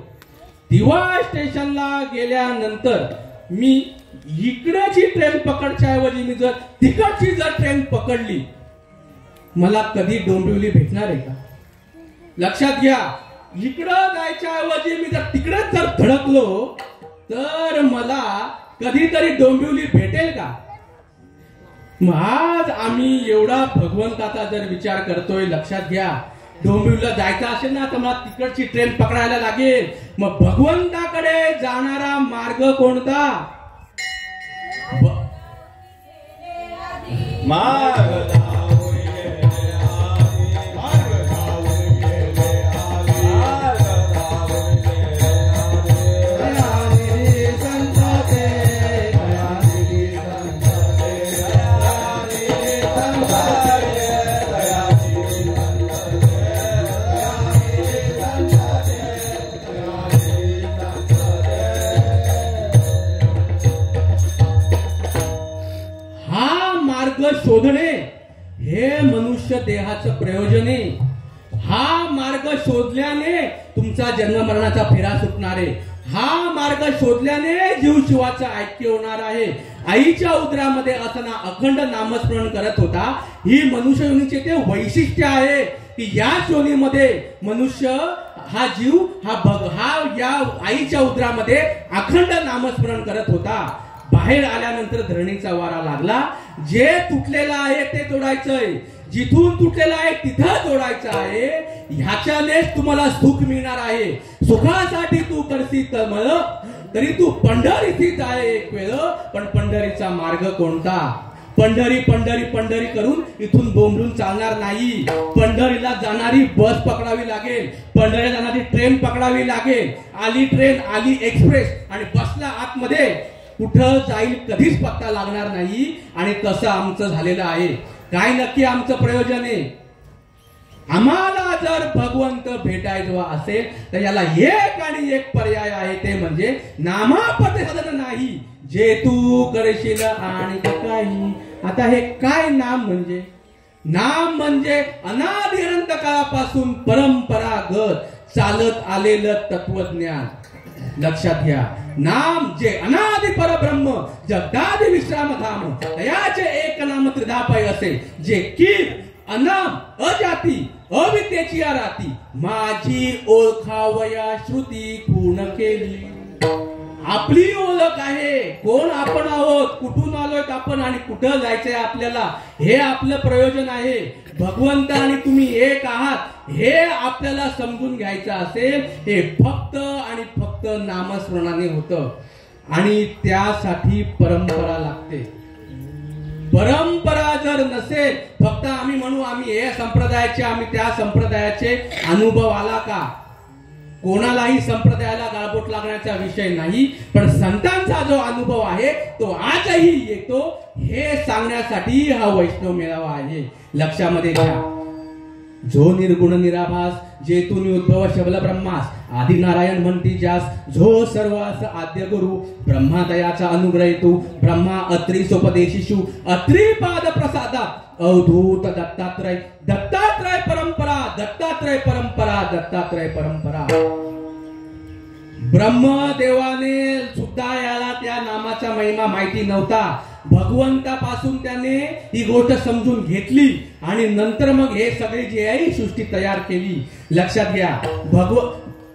दिवा स्टेशनला गेल्यानंतर मी इकडची ट्रेन पकडच्या ऐवजी मी जर तिकडची ट्रेन पकडली, मला कधी डोंबिवली भेटणार आहे का? लक्षात घ्या, इकडं जायच्या ऐवजी मी जर तिकडेच जर धडकलो तर मला कधीतरी डोंबिवली भेटेल का? आज आम्ही एवढा भगवंताचा जर विचार करतोय, लक्षात घ्या, डोंबिवलीला जायचं असेल ना तर मला तिकडची ट्रेन पकडायला लागेल. मग भगवंताकडे जाणारा मार्ग कोणता? मार्ग शोधणे हे मनुष्य देहाचं प्रयोजन आहे. हा मार्ग शोधल्याने तुमचा जन्म मरणाचा फेरा सुटणार आहे. हा मार्ग शोधल्याने जीव शिवाचं ऐक्य होणार आहे. आईच्या उदरामध्ये असताना अखंड नामस्मरण करत होता. ही मनुष्य योनीचे ते वैशिष्ट्य आहे की या योनीमध्ये मनुष्य हा जीव हा या आईच्या उदरामध्ये अखंड नामस्मरण करत होता. बाहेर आल्यानंतर धरणीचा वारा लागला. जे तुटलेलं आहे ते तोडायचंय, जिथून तुटलेलं आहे तिथं तोडायचं आहे. ह्याच्यानेच तुम्हाला सुख मिळणार आहे. सुखासाठी तू करशील तळमळ, तरी तू पंढरीचीच आहे एक वेळ. पण पंढरीचा मार्ग कोणता? पंढरी पंढरी पंढरी करून इथून बोंबलून चालणार नाही. पंढरीला जाणारी बस पकडावी लागेल, पंढरीला जाणारी ट्रेन पकडावी लागेल. आली ट्रेन, आली एक्सप्रेस आणि बसला आतमध्ये, कुठं जाईल कधीच पत्ता लागणार नाही. आणि तसं आमचं झालेलं आहे. काय नक्की आमचं प्रयोजन आहे? आम्हाला जर भगवंत भेटायचं असेल तर याला एक आणि एक पर्याय आहे, ते म्हणजे नामापते साधन नाही, जे तू करशील आणि काही. आता हे काय नाम म्हणजे? नाम म्हणजे अनादिअनंत काळापासून परंपरागत चालत आलेलं तत्वज्ञान. लक्षात घ्या, नाम जे अनादि परब्रह्म जगदादि विश्राम धाम तयाचे एक नाम त्रिधा पाय असे, जे की अनाम अजाती अविद्येची राती माझी ओळखावया श्रुती पूर्ण केली. आपली ओळख आहे, कोण आपण आहोत, कुठून आलोय आपण आणि कुठं जायचंय आपल्याला, हे आपलं प्रयोजन आहे. भगवंत आणि तुम्ही एक आहात हे आपल्याला समजून घ्यायचं असेल, हे फक्त आणि फक्त नामस्मरणाने होतं. आणि त्यासाठी परंपरा लागते. परंपरा जर नसेल, फक्त आम्ही म्हणू आम्ही हे संप्रदायाचे, आम्ही त्या संप्रदायाचे, अनुभव आला का? कोणालाही संप्रदायाला गाळबोट लागण्याचा विषय नाही. पण संतांचा जो अनुभव आहे तो आजही येतो, हे सांगण्यासाठी हा वैष्णव मेळावा आहे. लक्षामध्ये घ्या, जो निर्गुण निराभास, जे तुम्ही उद्भव शबल ब्रह्मास, आदि नारायण म्हणती जास, जो सर्वास आद्य गुरु, ब्रह्मादयाचा अनुग्रह तू, ब्रह्मा अत्री सोपदेशिषु, अत्री पाद प्रसादात अवधूत दत्तात्रय, दत्तात्रय परंपरा, दत्तात्रय परंपरा, दत्तात्रय परंपरा. ब्रह्मदेवाने सुद्धा याला त्या नामाचा महिमा माहिती नव्हता. भगवंतापासून त्याने ही गोष्ट समजून घेतली आणि नंतर मग हे सगळे जे आहे सृष्टी तयार केली. लक्षात घ्या,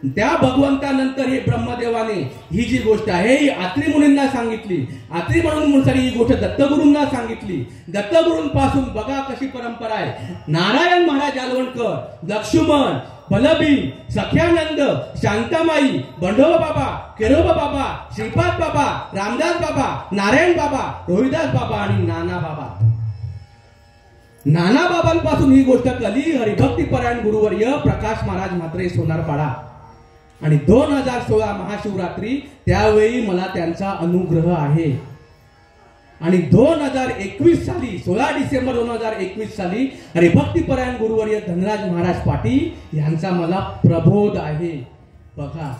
त्या भगवंतानंतर हे ब्रह्मदेवाने ही जी गोष्ट आहे ही आत्री मुनींना सांगितली. आत्री म्हणून ही गोष्ट दत्तगुरूंना सांगितली. दत्तगुरूंपासून बघा कशी परंपरा आहे. नारायण महाराज जालवणकर, लक्ष्मण, बलबीन, सख्यानंद, शांतामाई, बंडोबा बाबा, केरोबा बाबा, श्रीपाद बाबा, रामदास बाबा, नारायण बाबा, रोहिदास बाबा आणि नाना बाबा. नाना बाबांपासून ही गोष्ट कली. हरिभक्ती परायण गुरुवर्य प्रकाश महाराज म्हात्रे सोनारपाडा. आणि 2016 महाशिवरात्री त्यावेळी मला त्यांचा अनुग्रह आहे. आणि 2021 साली 16 डिसेंबर 2021 साली हरिभक्ती परायण गुरुवर्य धनराज महाराज पाटील यांचा मला प्रबोध आहे. बघा,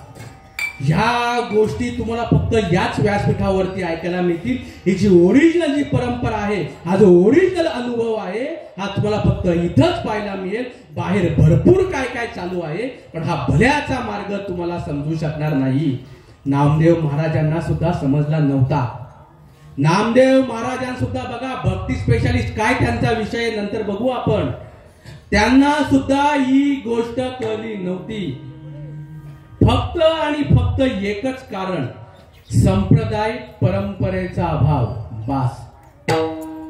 ह्या गोष्टी तुम्हाला फक्त याच व्यासपीठावरती ऐकायला मिळतील. ही जी ओरिजिनल जी परंपरा आहे, हा जो ओरिजिनल अनुभव आहे, हा तुम्हाला फक्त इथंच पाहायला मिळेल. बाहेर भरपूर काय काय चालू आहे, पण हा भल्याचा मार्ग तुम्हाला समजू शकणार नाही. नामदेव महाराजांना सुद्धा समजला नव्हता. नामदेव महाराजांसुद्धा बघा, भक्ती स्पेशालिस्ट काय त्यांचा विषय नंतर बघू आपण. त्यांना सुद्धा ही गोष्ट कळली नव्हती. फक्त आणि फक्त एकच कारण, संप्रदाय परंपरेचा अभाव, बास.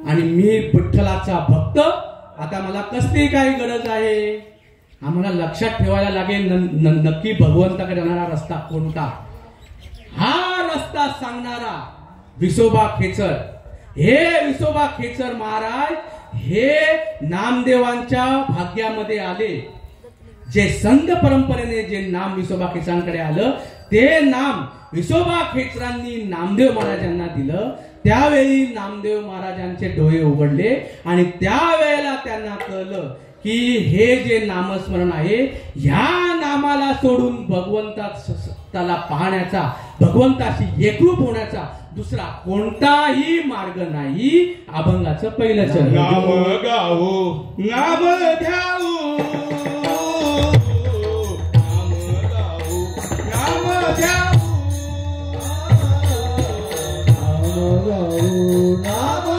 आणि मी विठ्ठलाचा भक्त, आता मला कसली काही गरज आहे. आम्हाला लक्षात ठेवायला लागेल नक्की भगवंताकडे जाणारा रस्ता कोणता. हा रस्ता सांगणारा विसोबा खेचर. हे विसोबा खेचर महाराज हे नामदेवांच्या भाग्यामध्ये आले. जे संत परंपरेने जे नाम विसोबा खेचरांकडे आलं, ते नाम विसोबा खेचरांनी नामदेव महाराजांना दिलं. त्यावेळी नामदेव महाराजांचे डोळे उघडले आणि त्यावेळेला त्यांना कळलं की हे जे नामस्मरण आहे, ह्या नामाला सोडून भगवंताला पाहण्याचा, भगवंताशी एकरूप होण्याचा दुसरा कोणताही मार्ग नाही. अभंगाचं पहिलं चरण. नाम गाऊ नाम ध्याऊ, नाम गाऊ नाम ध्याऊ, नाम गाऊ नाम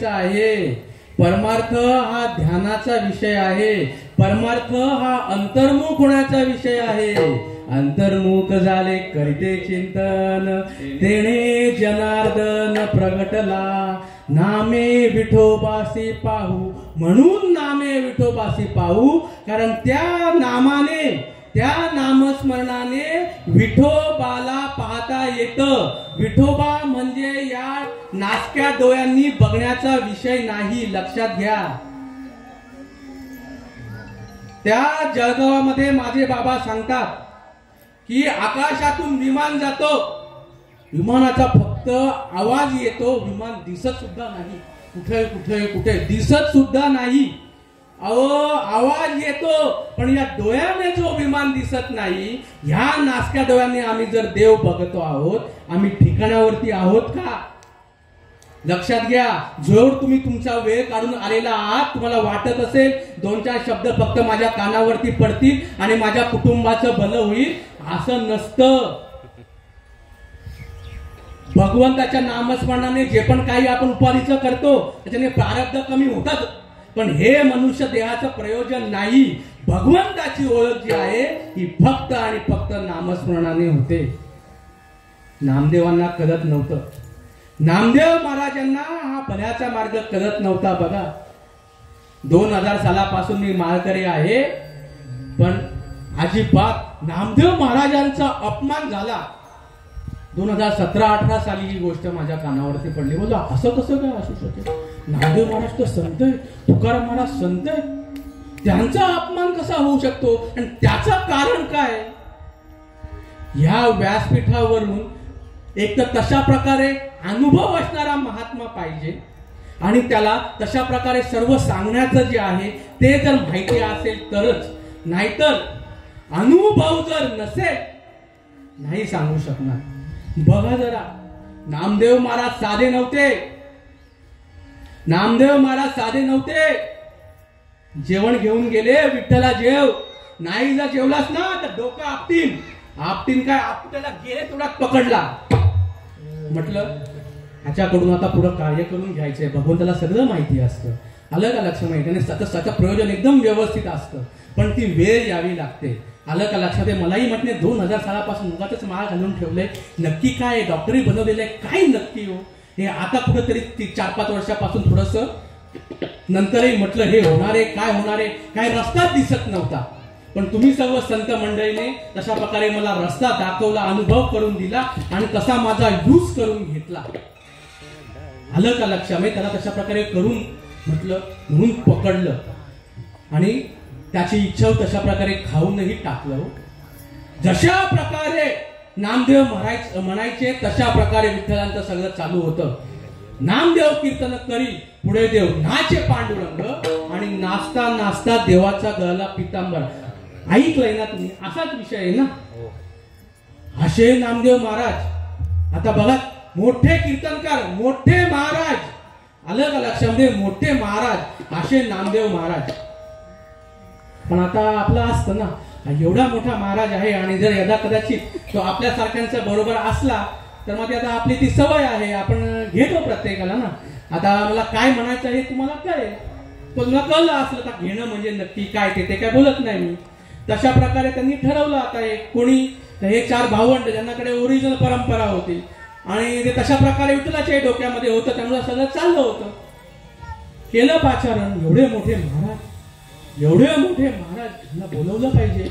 आहे. परमार्थ हा ध्यानाचा विषय आहे. परमार्थ हा अंतर्मुख होण्याचा विषय आहे. अंतर्मुख झाले करीते चिंतन, तेणे जनार्दन प्रगटला. नामे विठोबासी पाहू, म्हणून नामे विठोबासी पाहू. कारण त्या नामाने, त्या नामस्मरणाने विठोबाला पाहता येतं. विठोबा म्हणजे या नासक्या डोळ्यांनी बघण्याचा विषय नाही, लक्षात घ्या. त्या जळगावामध्ये माझे बाबा सांगतात की आकाशातून विमान जातो, विमानाचा फक्त आवाज येतो, विमान दिसत सुद्धा नाही. कुठे कुठे कुठे दिसत सुद्धा नाही. अहो, आवाज येतो पण या डोळ्याने जो विमान दिसत नाही, ह्या नासक्या डोळ्याने आम्ही जर देव बघतो आहोत, आम्ही ठिकाणावरती आहोत का? लक्षात घ्या. जोर तुम्ही तुमचा वेळ काढून आलेला आहात, तुम्हाला वाटत असेल 2-4 शब्द फक्त माझ्या कानावरती पडतील आणि माझ्या कुटुंबाचं भलं होईल, असं नसतं. भगवंताच्या नामस्मरणाने जे पण काही आपण उपाधीचं करतो त्याच्याने प्रारब्ध कमी होतात, पण हे मनुष्य देहाचं प्रयोजन नाही. भगवंताची ओळख जी आहे ही फक्त आणि फक्त नामस्मरणाने होते. नामदेवांना कळत नव्हतं. नामदेव महाराजांना हा भल्याचा मार्ग कळत नव्हता. बघा, 2000 सालापासून मी माळकरी आहे, पण अजिबात नामदेव महाराजांचा अपमान झाला. 2017-18 साली ही गोष्ट माझ्या कानावरती पडली. बोला, असं कसं काय असू शकेल? नामदेव महाराज तर संत आहे, तुकाराम महाराज संत आहे, त्यांचा अपमान कसा होऊ शकतो आणि त्याचं कारण काय? या व्यासपीठावरून एक तर तशा प्रकारे अनुभव असणारा महात्मा पाहिजे आणि त्याला तशा प्रकारे सर्व सांगण्याचं जे आहे ते जर माहिती असेल तरच, नाहीतर अनुभव जर नसेल नाही सांगू शकणार. बघा जरा, नामदेव महाराज साधे नव्हते. नामदेव महाराज साधे नव्हते. जेवण घेऊन गेले, विठ्ठला जेव, नाही जर जेवलास ना तर डोकं आपटीन. आपटीन काय, आपल्याला गेले तेवढा पकडला. म्हटलं ह्याच्याकडून आता पुढं कार्य करून घ्यायचंय. भगवंताला सगळं माहिती असतं. आलं का लक्षात? त्याने त्याचं प्रयोजन एकदम व्यवस्थित असतं, पण ती वेळ यावी लागते. आलं का लक्षात? मलाही म्हटले 2000 सालापासून मुगातच माळ घालून ठेवलंय, नक्की काय डॉक्टरी बनवलेलं आहे काय नक्की हो हे आता कुठंतरी 4-5 वर्षापासून थोडस नंतरही म्हटलं हे होणार आहे काय होणार आहे, काय रस्ताच दिसत नव्हता. पण तुम्ही सर्व संत मंडळीने तशा प्रकारे मला रस्ता दाखवला, अनुभव करून दिला आणि तसा माझा यूज करून घेतला. आलं का लक्षात? त्याला तशा प्रकारे करून म्हटलं म्हणून पकडलं आणि त्याची इच्छा तशा प्रकारे खाऊनही टाकलं. जशा प्रकारे नामदेव म्हणायचे तशा प्रकारे विठ्ठलांचं सगळं चालू होतं. नामदेव कीर्तन करी पुढे देव नाचे पांडुरंग आणि नाचता नाचता देवाचा गळाला पितांबर. ऐकलंय ना तुम्ही? असाच विषय आहे ना. असे नामदेव महाराज. आता बघा मोठे कीर्तनकार, मोठे महाराज. आलं का लक्षामध्ये? मोठे महाराज असे नामदेव महाराज. पण आता आपलं असतं ना एवढा मोठा महाराज आहे आणि जर यदा कदाचित तो आपल्या सारख्यांचा बरोबर असला तर मग आता आपली ती सवय आहे, आपण घेतो प्रत्येकाला ना. आता मला काय म्हणायचं हे तुम्हाला कळेल, तुला कळलं असलं तर घेणं म्हणजे नक्की काय ते काय बोलत नाही मी. तशा प्रकारे त्यांनी ठरवलं. आता कोणी हे 4 भावंड ज्यांच्याकडे ओरिजिनल परंपरा होती आणि ते तशा प्रकारे विठ्ठलाच्या डोक्यामध्ये होतं, त्यामुळे सगळं चाललं होतं. केलं पाचारण. एवढे मोठे महाराज यांना बोलवलं पाहिजे.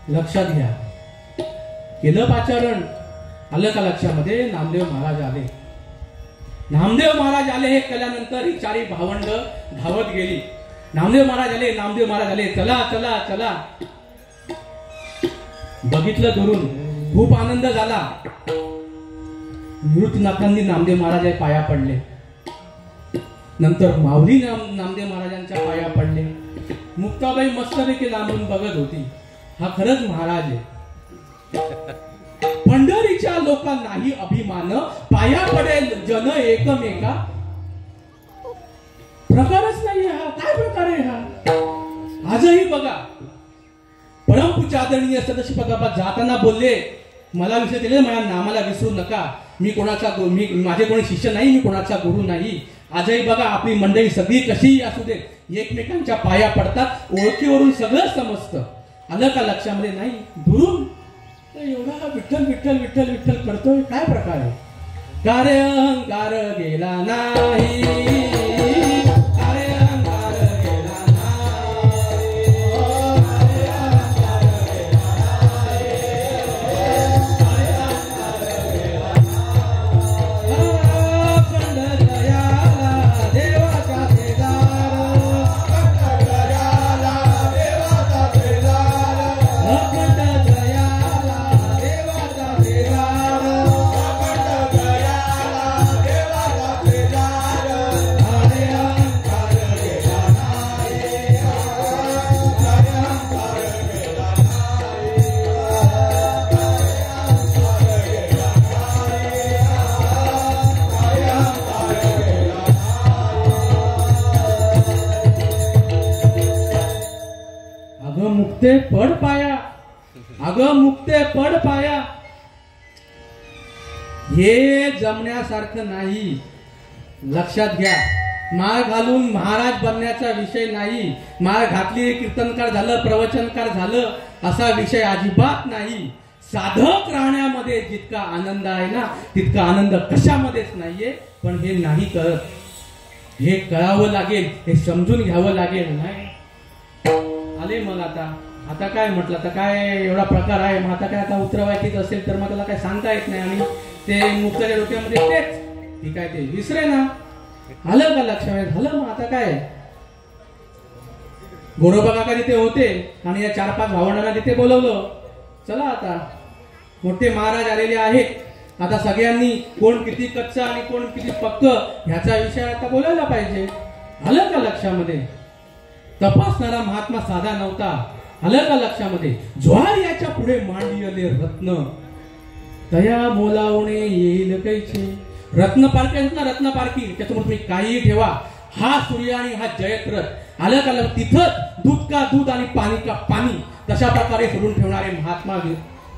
लक्षात घ्या. केलं पाचारण. आलं का लक्षामध्ये? नामदेव महाराज आले. हे केल्यानंतर ही 4 भावंड धावत गेली. नामदेव महाराज आले. चला चला चला. बघितलं दुरून खूप आनंद झाला. निवृत्तीनाथांनी नामदेव महाराज पाया पडले. नंतर माऊली नामदेव महाराजांच्या पाया पडले. मुक्ताबाई मस्तपैकी लांबून बघत होती. हा खरंच महाराज आहे. पंढरीच्या लोकांनाही अभिमान, पाया पडेल जन एकमेका. प्रकारच नाही हा. काय प्रकार आहे हा? आजही बघा परमपूज्य आदरणीय सदस्य पदापात जाताना बोलले, मला विषय दिले, माझ्या नामाला विसरू नका. मी माझे कोणी शिष्य नाही, मी कोणाचा गुरु नाही. आजही बघा आपली मंडळी सगळी कशीही असू दे एकमेकांच्या पाया पडतात. ओळखीवरून सगळं समजतं. आलं का लक्षामध्ये? नाही दुरून एवढा विठ्ठल विठ्ठल विठ्ठल विठ्ठल करतोय. काय प्रकार आहे? कार्य गेला नाही. मुक्ते पड पाया. अगं मुक्ते पड पाया. हे जमण्यासारखं नाही. लक्षात घ्या. माळ घालून महाराज बनण्याचा विषय नाही. माळ घातली कीर्तनकार झालं, प्रवचनकार झालं असा विषय अजिबात नाही. साधक राहण्यामध्ये जितका आनंद आहे ना तितका आनंद कशामध्येच नाहीये. पण हे नाही कळत. हे कळावं लागेल, हे समजून घ्यावं लागेल. नाही आले मग आता काय म्हटलं, आता काय एवढा प्रकार आहे, मग आता काय आता उतरवायचीच असेल तर मग त्याला काय सांगता येत नाही. आणि ते मुक्ताच्या डोक्यामध्ये तेच ठीक आहे, ते विसरे ना. आलं का लक्षात? झालं. मग आता काय गोरोबा काका तिथे होते आणि या 4-5 भावंडांना तिथे बोलवलं. चला आता मोठे महाराज आलेले आहेत. आता सगळ्यांनी कोण किती कच्चा आणि कोण किती पक्क ह्याचा विषय आता बोलायला पाहिजे. आलं का लक्षामध्ये? तपासणारा महात्मा साधा नव्हता. आलं का लक्षामध्ये? ज्वार याच्या पुढे मांडियले रत्न तया बोलावणे येईल कैचे. रत्न पारखी ना, रत्न पारखी त्याच्यामुळे तुम्ही काहीही ठेवा. हा सूर्य आणि हा जयत्रथ. आलं का? तिथंच दूध का दूध आणि पाणी का पाणी. तशा प्रकारे सोडून ठेवणारे महात्मा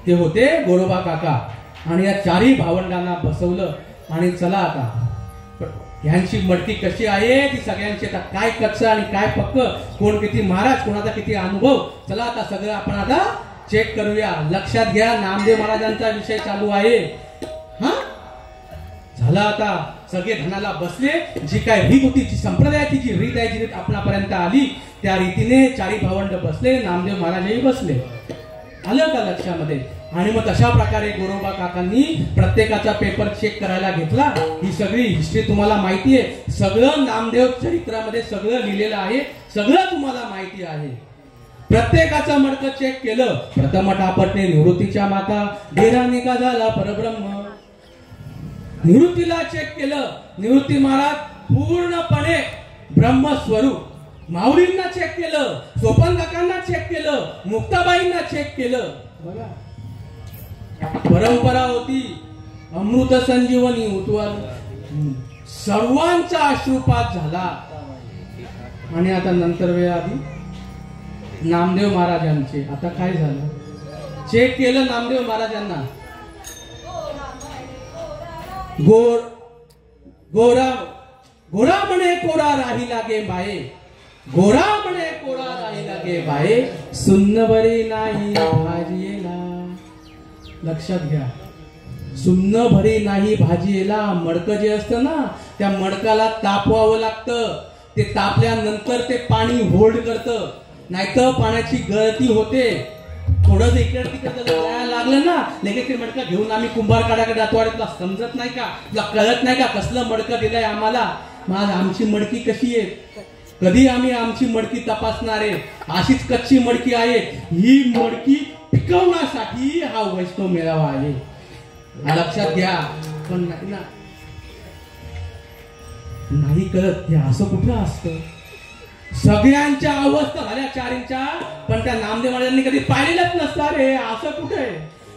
ते होते गोरोबा काका. आणि या चारही भावंडांना बसवलं आणि चला आता ह्यांची मडकी कशी आहे ती सगळ्यांची आता काय कच्चं आणि काय पक्क, कोण किती महाराज, कोणाचा किती अनुभव, चला आता सगळं आपण आता चेक करूया. लक्षात घ्या, नामदेव महाराजांचा विषय चालू आहे. हा झाला आता सगळे धनाला बसले. जी काय रीत होती, जी संप्रदायाची जी रीत आहे, जी रीत आपणापर्यंत आली त्या रीतीने चारी भावंड बसले, नामदेव महाराजही बसले. आलं का लक्षामध्ये? आणि मग तशा प्रकारे गोरोबा काकांनी प्रत्येकाचा पेपर चेक करायला घेतला. ही सगळी हिस्ट्री तुम्हाला माहिती आहे, सगळं नामदेव चरित्रामध्ये सगळं लिहिलेलं आहे, सगळं तुम्हाला माहिती आहे. प्रत्येकाचं मडकं चेक केलं. प्रथम टापटने निवृत्तीच्या माता, डेरा निघा झाला परब्रह्म. निवृत्तीला चेक केलं. निवृत्ती महाराज पूर्णपणे ब्रह्मस्वरूप. माऊलींना चेक केलं, सोपान काकांना चेक केलं, मुक्ताबाईंना चेक केलं. बघा परंपरा होती, अमृत संजीवनी उतवाल, सर्वांचा अश्रुपात झाला. आणि आता नंतर वेळ आधी नामदेव महाराजांचे. आता काय झालं? चेक केलं नामदेव महाराजांना. गोरा गोरा म्हणे कोरा राही लागे बाये, गोरा म्हणे कोरा राही लागे बाये, सुन्न बरी नाही भाजीला. लक्षात घ्या, सुन्न भरी नाही भाजीला. मडकं जे असतं ना, त्या मडकाला तापवावं लागतं. ते तापल्यानंतर ते पाणी होल्ड करतं, नाहीतर पाण्याची गळती होते. थोडं इकडे तिकडे जायला लागलं ना, लगेच ते मडकं घेऊन आम्ही कुंभारकाडाकडे जातो. अरे तुला समजत नाही का, तुला कळत नाही का कसलं मडकं दिलंय आम्हाला? मग आमची मडकी कशी आहे? कधी आम्ही आमची मडकी तपासणार आहे? अशीच कच्ची मडकी आहे. ही मडकी पिकवण्यासाठी हा वैष्णव मेळावा आहे. लक्षात घ्या. पण नाही कळत हे असं कुठं असतं. सगळ्यांच्या अवस्था झाल्या चारींच्या, पण त्या नामदेव महाराजांनी कधी पाहिलेलंच नसतं. रे असं कुठे,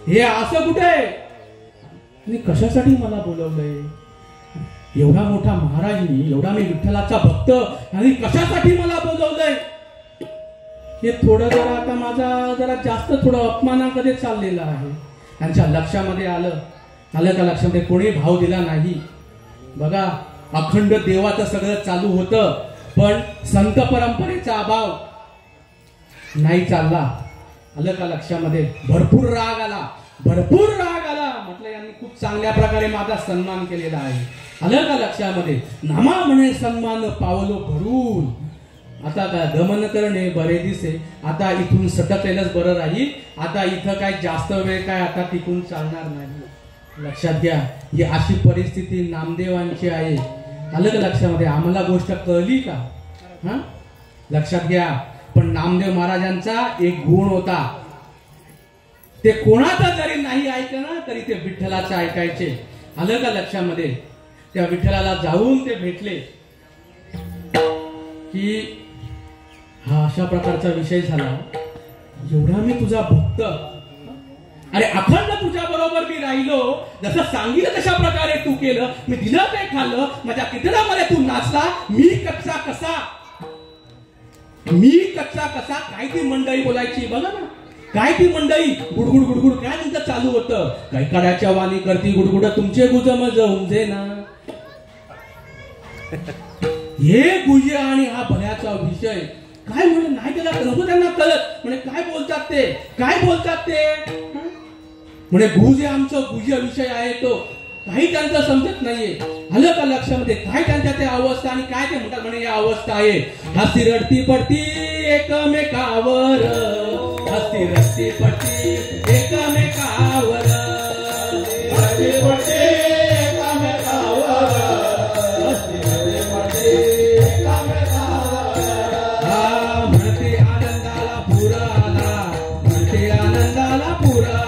हे असं कुठे, कशासाठी मला बोलवलंय? एवढा मोठा महाराज मी, एवढा मी विठ्ठलाचा भक्त, आणि कशासाठी मला बोलवलंय? हे थोडं जरा आता माझा जरा जास्त थोडं अपमानाकडे चाललेलं आहे. त्यांच्या लक्षामध्ये आलं का लक्षामध्ये कोणी भाव दिला नाही. बघा अखंड देवाचं सगळं चालू होतं, पण संत परंपरेचा अभाव नाही चालला. आलं का लक्षामध्ये? भरपूर राग आला. म्हटलं यांनी खूप चांगल्या प्रकारे माझा सन्मान केलेला आहे. आलं का लक्षामध्ये? नामा म्हणे सन्मान पावलो भरून. आता काय गमन करणे बरे दिसे. आता इथून सटकलेलंच बरं राहील. आता इथं काय जास्त वेळ काय आता टिकून चालणार नाही. लक्षात घ्या, ही अशी परिस्थिती नामदेवांची आहे. आलं का लक्षामध्ये? आम्हाला गोष्ट कळली का? हा लक्षात घ्या. पण नामदेव महाराजांचा एक गुण होता, ते कोणाचा जरी नाही ऐकलं तरी ते विठ्ठलाचं ऐकायचे. आलं का लक्षामध्ये? त्या विठ्ठलाला जाऊन ते भेटले की हा अशा प्रकारचा विषय झाला. एवढा मी तुझा भक्त, अरे अखंड तुझ्या बरोबर मी राहिलो, जसं सांगितलं तशा प्रकारे तू केलं, मी दिलं ते खाल्लं, माझ्या कीर्तनामध्ये तू नाचला. मी कच्चा कसा काय ती मंडळी बोलायची. बघा ना, काय ती मंडळी गुडगुड काय तुमचं चालू होतं? काही काड्याच्या वाणी करती गुडगुड, तुमचे गुजमज उमजे ना. हे गुज आणि हा भल्याचा विषय काय म्हणे नाही त्याला नको त्यांना कळत. म्हणे काय बोलतात ते म्हणे गुज आमचं गुज विषय आहे तो, काही त्यांचं समजत नाहीये. आलं का लक्षामध्ये? काय त्यांच्या त्या अवस्था आणि काय ते म्हणतात? म्हणे या अवस्था आहे, हस्ती रडती पडती एकमेकावर, हस्ती रडती पडती एकमेकावर, हस्ती पडती एकमेकावर, हस्ती रडती पडती एकमेकावर. हा म्हणते आनंदाला पुरा आला, म्हणते आनंदाला पुरा आला.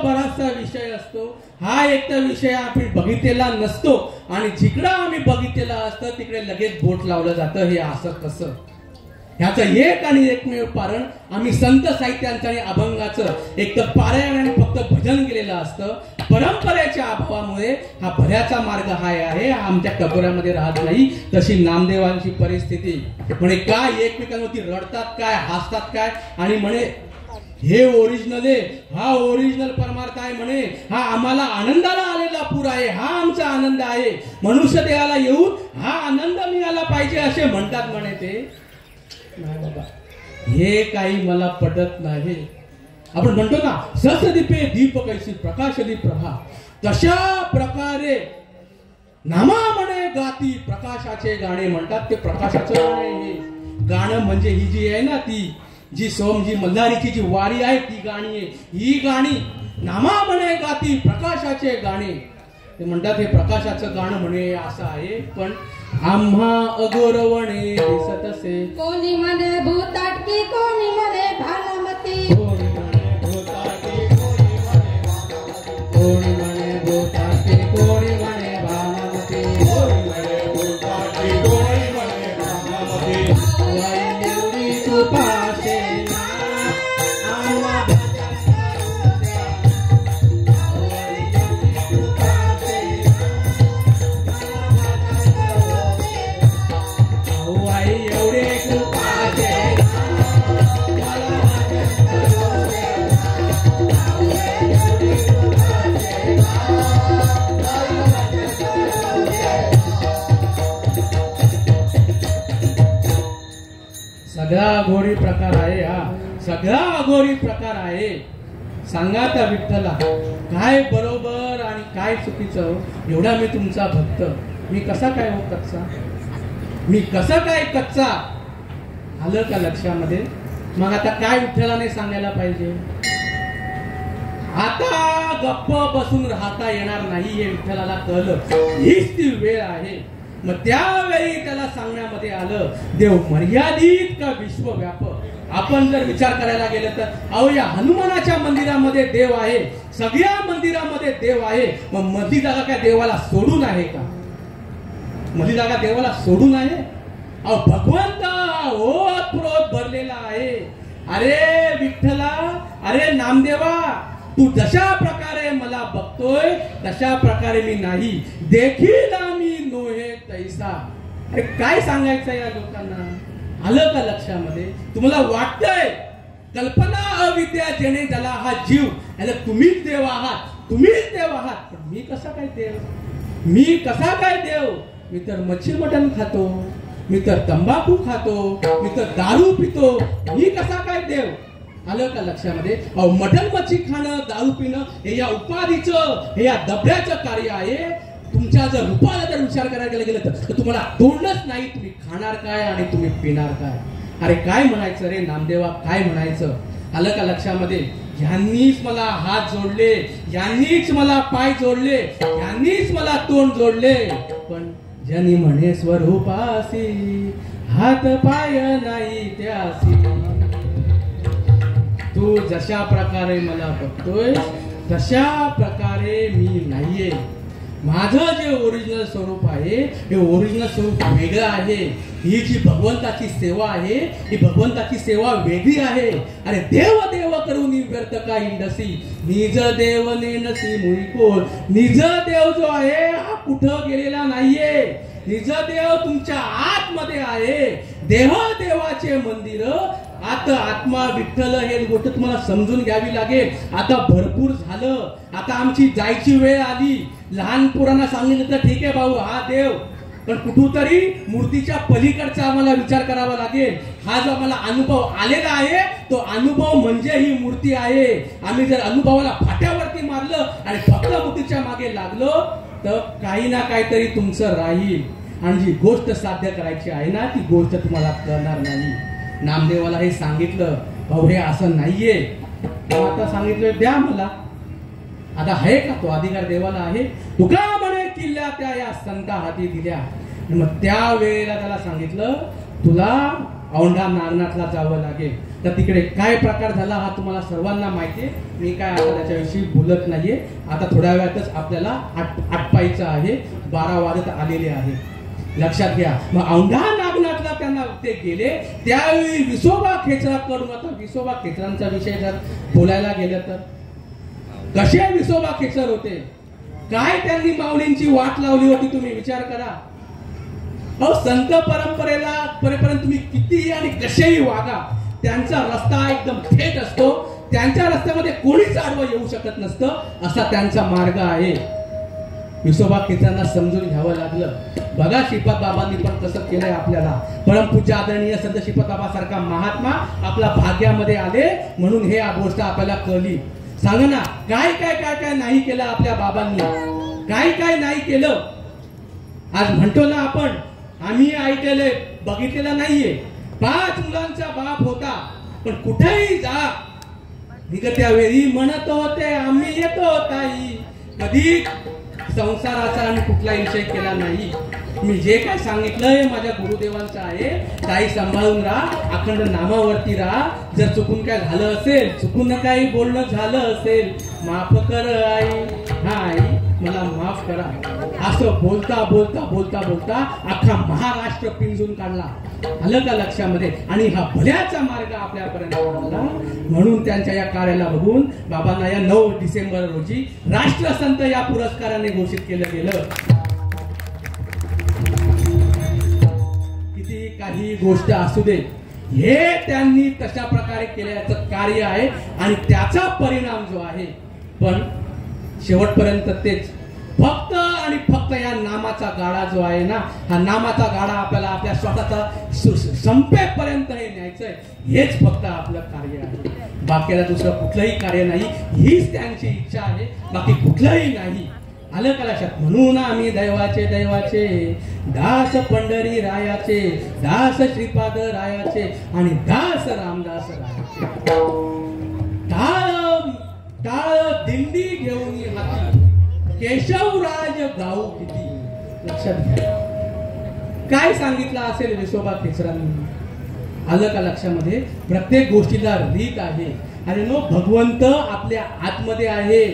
बराचसा विषय असतो हा, एक तर विषय आपण बघितलेला नसतो आणि जिकडं आम्ही बघितलेलं असतं तिकडे लगेच बोट लावलं जातं. हे असं कसं? ह्याचं एक आणि एकमेव कारण आम्ही संत साहित्यांचं आणि अभंगाचं एक तर पारायण आणि फक्त भजन केलेलं असतं. परंपरेच्या अभावामुळे हा भऱ्याचा मार्ग हाय आहे, हा आमच्या टकोऱ्यामध्ये राहत नाही. तशी नामदेवांची परिस्थिती म्हणे काय एकमेकांवरती रडतात काय, हसतात काय, आणि म्हणे हे ओरिजिनल आहे, हा ओरिजिनल परमार्थ आहे. म्हणे हा आम्हाला आनंदाला आलेला पूर आहे, हा आमचा आनंद आहे. मनुष्य देहाला येऊन हा आनंद मिळाला पाहिजे असे म्हणतात म्हणे ते. नाही बाबा, हे काही मला पटत नाही. आपण म्हणतो ना सहस्रदीपे दीप कैसी प्रकाशदी प्रभा, तशा प्रकारे नामा म्हणे गाती प्रकाशाचे गाणे म्हणतात. ते प्रकाशाचं गाणे हे गाणं म्हणजे ही जी आहे ना ती जी सोमजी मल्हारीची जी वारी आहे ती गाणी आहे. ही गाणी नामा म्हणे गाती प्रकाशाचे गाणे ते म्हणतात. हे प्रकाशाचं गाणं म्हणे असं आहे. पण आम्हा अगोरवणे दिसत असे, कोणी म्हणे भूताटकी, कोणी म्हणे भानामती, कोणी म्हणे भूताटकी, कोणी म्हणे भूताटकी, कोणी म्हणे भानामती, कोणी म्हणे भूताटकी, कोणी म्हणे भानामती. वाई एवढी कृपाशे ना आम्हा भजन करू द्या. वाई एवढी कृपाशे वाई एवढे कृपाशे मला भजन करू द्या. वाई एवढी कृपाशे मला भजन करू द्या. सगळा अघोरी प्रकार आहे, हा सगळा अघोरी प्रकार आहे. सांगा त्या विठ्ठला काय बरोबर आणि काय चुकीचं. एवढा मी तुमचा भक्त, मी कसा काय हो कच्चा, मी कसा काय कच्चा. आलं का लक्षामध्ये? मग आता काय विठ्ठलाने सांगायला पाहिजे? आता गप्प बसून राहता येणार नाही हे विठ्ठलाला कळलं. हीच ती वेळ आहे. मग त्यावेळी त्याला सांगण्यामध्ये आलं देव मर्यादित का विश्वव्यापक. आपण जर विचार करायला गेलं तर अहो या हनुमानाच्या मंदिरामध्ये देव आहे, सगळ्या मंदिरामध्ये देव आहे. मग मधली जागा काय देवाला सोडून आहे का? मधली जागा देवाला सोडून आहे? अहो भगवंत ओतप्रोत भरलेला आहे. अरे विठ्ठला, अरे नामदेवा, तू जशा प्रकारे मला बघतोय तशा प्रकारे मी नाही, देखील आम्ही नोहे तैसा. अरे काय सांगायचं या लोकांना? आलं का लक्षामध्ये? तुम्हाला वाटतंय कल्पना अविद्या जेणे ज्याला हा जीव, याला तुम्हीच देव आहात, तुम्हीच देव आहात. पण मी कसा काय देव? मी कसा काय देव? मी तर मच्छी मटण खातो, मी तर तंबाखू खातो, मी तर दारू पितो, मी कसा काय देव? आलं का लक्षामध्ये? अहो मटण मच्छी खाणं, दारू पिणं हे या उपाधीचं, हे या दबऱ्याचं कार्य आहे. तुमच्या जर रूपाला जर विचार करायला गेलं तर तुम्हाला तोंडच नाही, तुम्ही खाणार काय आणि तुम्ही पिणार काय. अरे काय म्हणायचं रे नामदेवा, काय म्हणायचं? आलं का लक्षामध्ये? यांनीच मला हात जोडले, यांनीच मला पाय जोडले, यांनीच मला तोंड जोडले. पण ज्यांनी म्हणे स्वरूपासी हात पाय नाही त्यासी. तू जशा प्रकारे मला बघतोय तशा प्रकारे मी नाहीये. माझं जे ओरिजिनल स्वरूप आहे हे ओरिजिनल स्वरूप वेगळं आहे. ही जी भगवंताची सेवा आहे ही भगवंताची सेवा वेगळी आहे. अरे देव देव करून व्यर्थ का इंडसी, निज देव नेनसी मुळी कोण. निज देव जो आहे हा कुठं गेलेला नाहीये. निज देव तुमच्या आतमध्ये आहे. देह देवाचे मंदिर, आता आत्मा विठ्ठल हे गोष्ट तुम्हाला समजून घ्यावी लागेल. आता भरपूर झालं, आता आमची जायची वेळ आली. लहान पोरांना सांगितलं तर ठीक आहे भाऊ हा देव, पण कुठूतरी मूर्तीच्या पलीकडचा आम्हाला विचार करावा लागेल. हा जो आम्हाला अनुभव आलेला आहे तो अनुभव म्हणजे ही मूर्ती आहे. आम्ही जर अनुभवाला फाट्यावरती मारलं आणि फक्त मूर्तीच्या मागे लागलो तर काही ना काहीतरी तुमचं राहील आणि जी गोष्ट साध्य करायची आहे ना ती गोष्ट तुम्हाला करणार नाही. नामदेवाला हे सांगितलं, भाऊ हे असं नाहीये. आता सांगितलं द्या मला. आता आहे का तो अधिकार देवाला आहे? तुका म्हणे किल्ल्या त्या या संता हाती दिल्या. मग त्या वेळेला त्याला सांगितलं तुला औंढा नागनाथला जावं लागेल. तर तिकडे काय प्रकार झाला हा तुम्हाला सर्वांना माहिती आहे. मी काय आता त्याच्याविषयी बोलत नाहीये. आता थोड्या वेळातच आपल्याला आटपायचं आहे. 12 वाजत आलेले आहे, लक्षात घ्या. मग औंढा नागनाथला त्यांना ते गेले त्यावेळी विसोबा खेचराकडून, आता विसोबा खेचरांचा विषय जर बोलायला गेलं तर कसे विसोबा खेचर होते, काय त्यांनी माऊलींची वाट लावली होती, तुम्ही विचार करा. संत परंपरेपर्यंत तुम्ही कितीही आणि कसेही वागा, त्यांचा रस्ता एकदम थेट असतो. त्यांच्या रस्त्यामध्ये कोणीच आडवं येऊ शकत नसतं, असा त्यांचा मार्ग आहे. विसोबा खेचरांना समजून घ्यावं लागलं. बघा श्रीपाद बाबांनी पण कसं केलंय आपल्याला. परमपूज्य आदरणीय संत श्रीपाद बाबा सारखा महात्मा आपल्या भाग्यामध्ये आले म्हणून हे गोष्ट आपल्याला कळली. सांगा ना, काय काय काय काय नाही केलं आपल्या बाबांनी, काय काय नाही केलं. आज म्हणतो ना आपण, आम्ही ऐकलेलं बघितलेलं नाहीये. 5 मुलांचा बाप होता, पण कुठेही जा निघत्या वेळी म्हणत होते आम्ही येतो ताई. कधी संसाराचा आणि कुठलाही विषय केला नाही. मी जे काय सांगितलंय माझ्या गुरुदेवांचं आहे. ताई सांभाळून राहा, अखंड नामावरती राहा. जर चुकून काय झालं असेल, चुकून काही बोलणं झालं असेल, माफ कर आई, हा आई मला माफ करा. असं बोलता बोलता बोलता बोलता अख्खा महाराष्ट्र पिंजून काढला. आलं का लक्षामध्ये. आणि हा भल्याचा मार्ग आपल्यापर्यंत आला. म्हणून त्यांच्या या कार्याला बघून बाबांना या 9 डिसेंबर रोजी राष्ट्रसंत या पुरस्काराने घोषित केलं गेलं. किती काही गोष्ट असू दे, हे त्यांनी तशा प्रकारे केल्याचं कार्य आहे आणि त्याचा परिणाम जो आहे. पण शेवटपर्यंत तेच फक्त आणि फक्त या नामाचा गाडा जो आहे ना, हा नामाचा गाडा आपल्याला आपल्या स्वतःचा संपेपर्यंत हे न्यायचंय. हेच फक्त आपलं कार्य आहे. बाकीला दुसरं कुठलंही कार्य नाही. हीच त्यांची इच्छा आहे, बाकी कुठलंही नाही. आलं का लक्षात. म्हणून आम्ही दैवाचे दैवाचे दास पंढरी रायाचे, दास श्रीपाद रायाचे आणि दास रामदास रायाचे. टाळ दिंडी घेऊन हाती केशवराज गाऊ किती. लक्षात घ्या काय सांगितलं असेल विसोबा खेचरांनी. आलं का लक्षामध्ये. प्रत्येक गोष्टीला रीत आहे. आणि भगवंत आपल्या आतमध्ये आहे.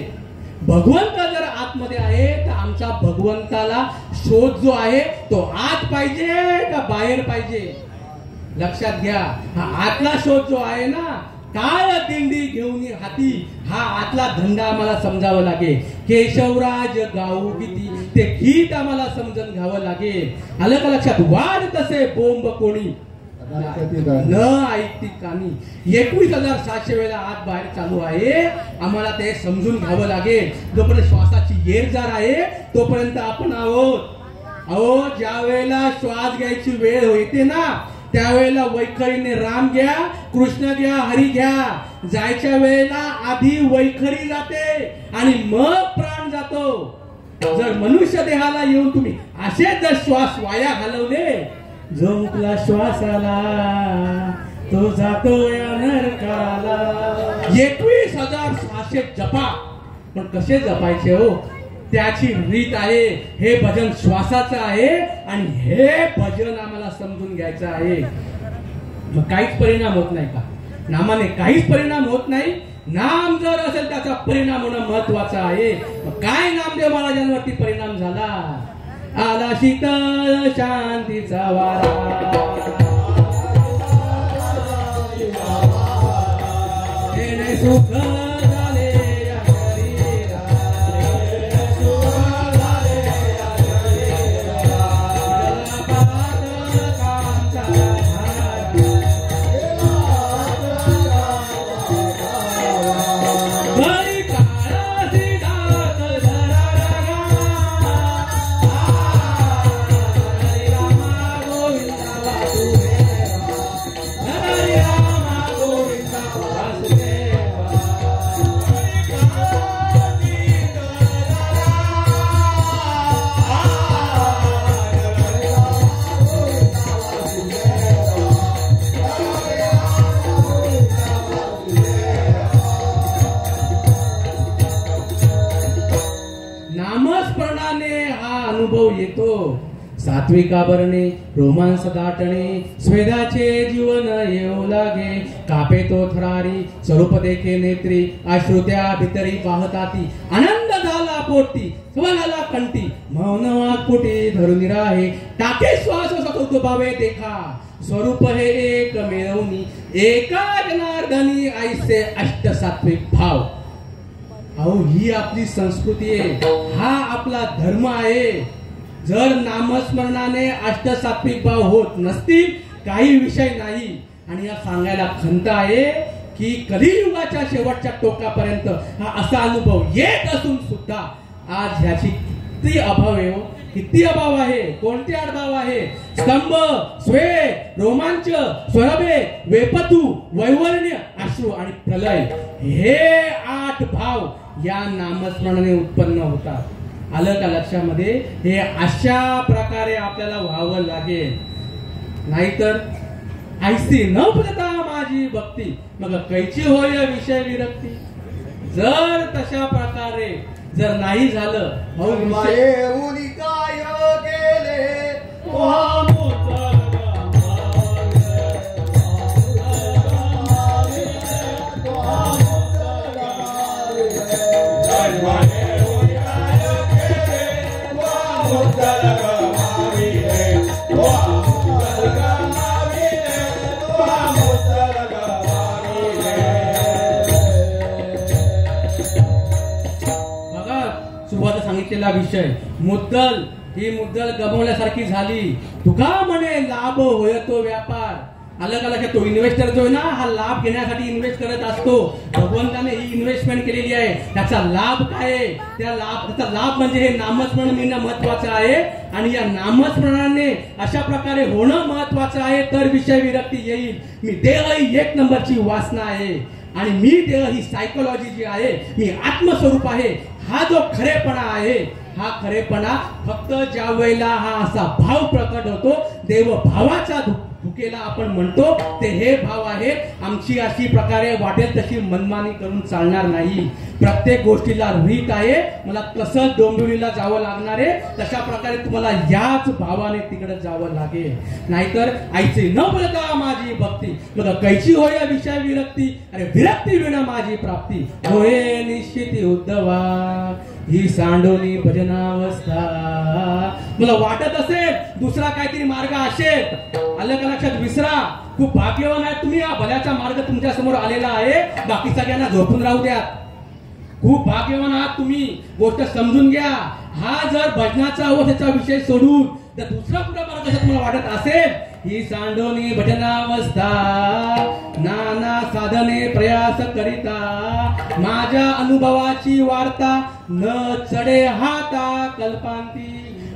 भगवंत जर आतमध्ये आहे तर आमचा भगवंताला शोध जो आहे तो आत पाहिजे का बाहेर पाहिजे. लक्षात घ्या. हा आतला शोध जो आहे ना, टाळ दिंडी घेऊन हाती, हा आतला धंदा आम्हाला समजावं लागेल. केशवराज गाऊ किती, ते गीत आम्हाला समजून घ्यावं लागेल. आलं का लक्षात. वाढ तसे बोंब कोणी न ऐकती कानी. 21,700 वेळा आत बाहेर चालू आहे. आम्हाला ते समजून घ्यावं लागेल. जोपर्यंत श्वासाची येरजार आहे तोपर्यंत आपण आहोत. अहो ज्या वेळेला श्वास घ्यायची वेळ होते ना, त्यावेळेला वैखरीने राम घ्या, कृष्ण घ्या, हरी घ्या. जायच्या वेळेला आधी वैखरी जाते आणि मग प्राण जातो. जर मनुष्य देहाला येऊन तुम्ही असे जर श्वास वाया घालवले, जो मुकला श्वासाला तो जातो या नरकाला. 21,600 जपा. पण कसे जपायचे हो, त्याची रीत आहे. हे भजन श्वासाचं आहे आणि हे भजन आम्हाला समजून घ्यायचं आहे. मग काहीच परिणाम होत नाही का. नामाने काहीच परिणाम होत नाही. नाम जर असेल त्याचा परिणाम होणं महत्वाचं आहे. काय नामदेव महाराजांवरती परिणाम झाला. आला शीतल शांतीचा वारा, सुख झाले या शरीरा, सुख झाले या शरीरा, पातकांचा बळी काळा सिद्धार्थ धरा हरी रामा गोविंदा वासुदेवा, हरी रामा गोविंदा वासुदेवा. सात्विका बरणे रोमांस दाटणे स्वेदाचे जीवन येऊ लागे कापे तो थरारी स्वरूप देखे नेत्री अश्रुत्या भितरी पाहताती आनंद झाला पोटी स्वगाला कंठी मौन वाकुटी धरून राहे टाके श्वास सतत भावे देखा स्वरूप हे एक मिळवणी एका जनार्दनी ऐसे अष्ट सात्विक भाव. अहो ही आपली संस्कृती आहे, हा आपला धर्म आहे. जर नामस्मरणाने अष्ट सात्विक भाव होत नसतील काही विषय नाही. आणि या सांगायला खंत आहे की कलियुगाच्या शेवटच्या टोकापर्यंत हा असा अनुभव येत असून सुद्धा आज ह्याची किती अभाव आहे, किती अभाव आहे. कोणते अभाव आहे? स्तंभ, स्वेद, रोमांच, स्वरभे, वेपतू, वैवर्ण्य, अश्रू आणि प्रलय हे 8 भाव या नामस्मरणाने उत्पन्न होतात. आलं का लक्षामध्ये? हे अशा प्रकारे आपल्याला व्हावं लागेल. नाहीतर ऐसी न पदता माझी भक्ती मग कैची होय विषय विरक्ती. जर तशा प्रकारे जर नाही झालं मायेऊनी काय केले सांगितलेला विषय मुद्दल, ही मुद्दल गमवल्यासारखी झाली. तुका म्हणे लाभ होय तो व्यापार. आलं का लक्षात? तो इन्व्हेस्टर जो आहे ना, हा लाभ घेण्यासाठी इन्व्हेस्ट करत असतो. भगवंताने ही इन्व्हेस्टमेंट केलेली आहे. त्याचा लाभ काय आहे? त्याचा लाभ म्हणजे हे नामस्मरण मिळणं महत्वाचं आहे. आणि या नामस्मरणाने अशा प्रकारे होणं महत्वाचं आहे. तर विषय विरक्ती येईल. मी देह ही 1 नंबरची वासना आहे. आणि मी देह ही सायकोलॉजी जी आहे, मी आत्मस्वरूप आहे. हा जो खरेपणा आहे, हा खरेपणा फक्त ज्या वेळेला हा असा भाव प्रकट होतो, देव भावाचा भुकेला आपण म्हणतो, ते हे भाव आहेत. आमची अशी प्रकारे वाटेल तशी मनमानी करून चालणार नाही. प्रत्येक गोष्टीला रीत आहे. मला कसं डोंबिवलीला जावं लागणार आहे, तशा प्रकारे तुम्हाला याच भावाने तिकडे जावं लागेल. नाहीतर ऐची न बोलता माझी भक्ती मग कैची होय विषय विरक्ती. अरे विरक्ती विना माझी प्राप्ती होय निश्चिती उद्धवा ही सांडोनी भजनावस्था. मला वाटत असेल दुसरा काहीतरी मार्ग असेल, आलं का लक्षात? विसरा. खूप भाग्यवान आहे तुम्ही. हा भल्याचा मार्ग तुमच्या समोर आलेला आहे. बाकी सगळ्यांना झोपून राहू द्या. खूप भाग्यवान आहात तुम्ही. गोष्ट समजून घ्या. हा जर भजनाचा अवस्थेचा विषय सोडून जर दुसरा कुठला मार्ग असं तुम्हाला वाटत असेल, ही सांडोनी भजनावस्था नाना साधने प्रयास करिता माझ्या अनुभवाची वार्ता न चढे हाता कल्पांती.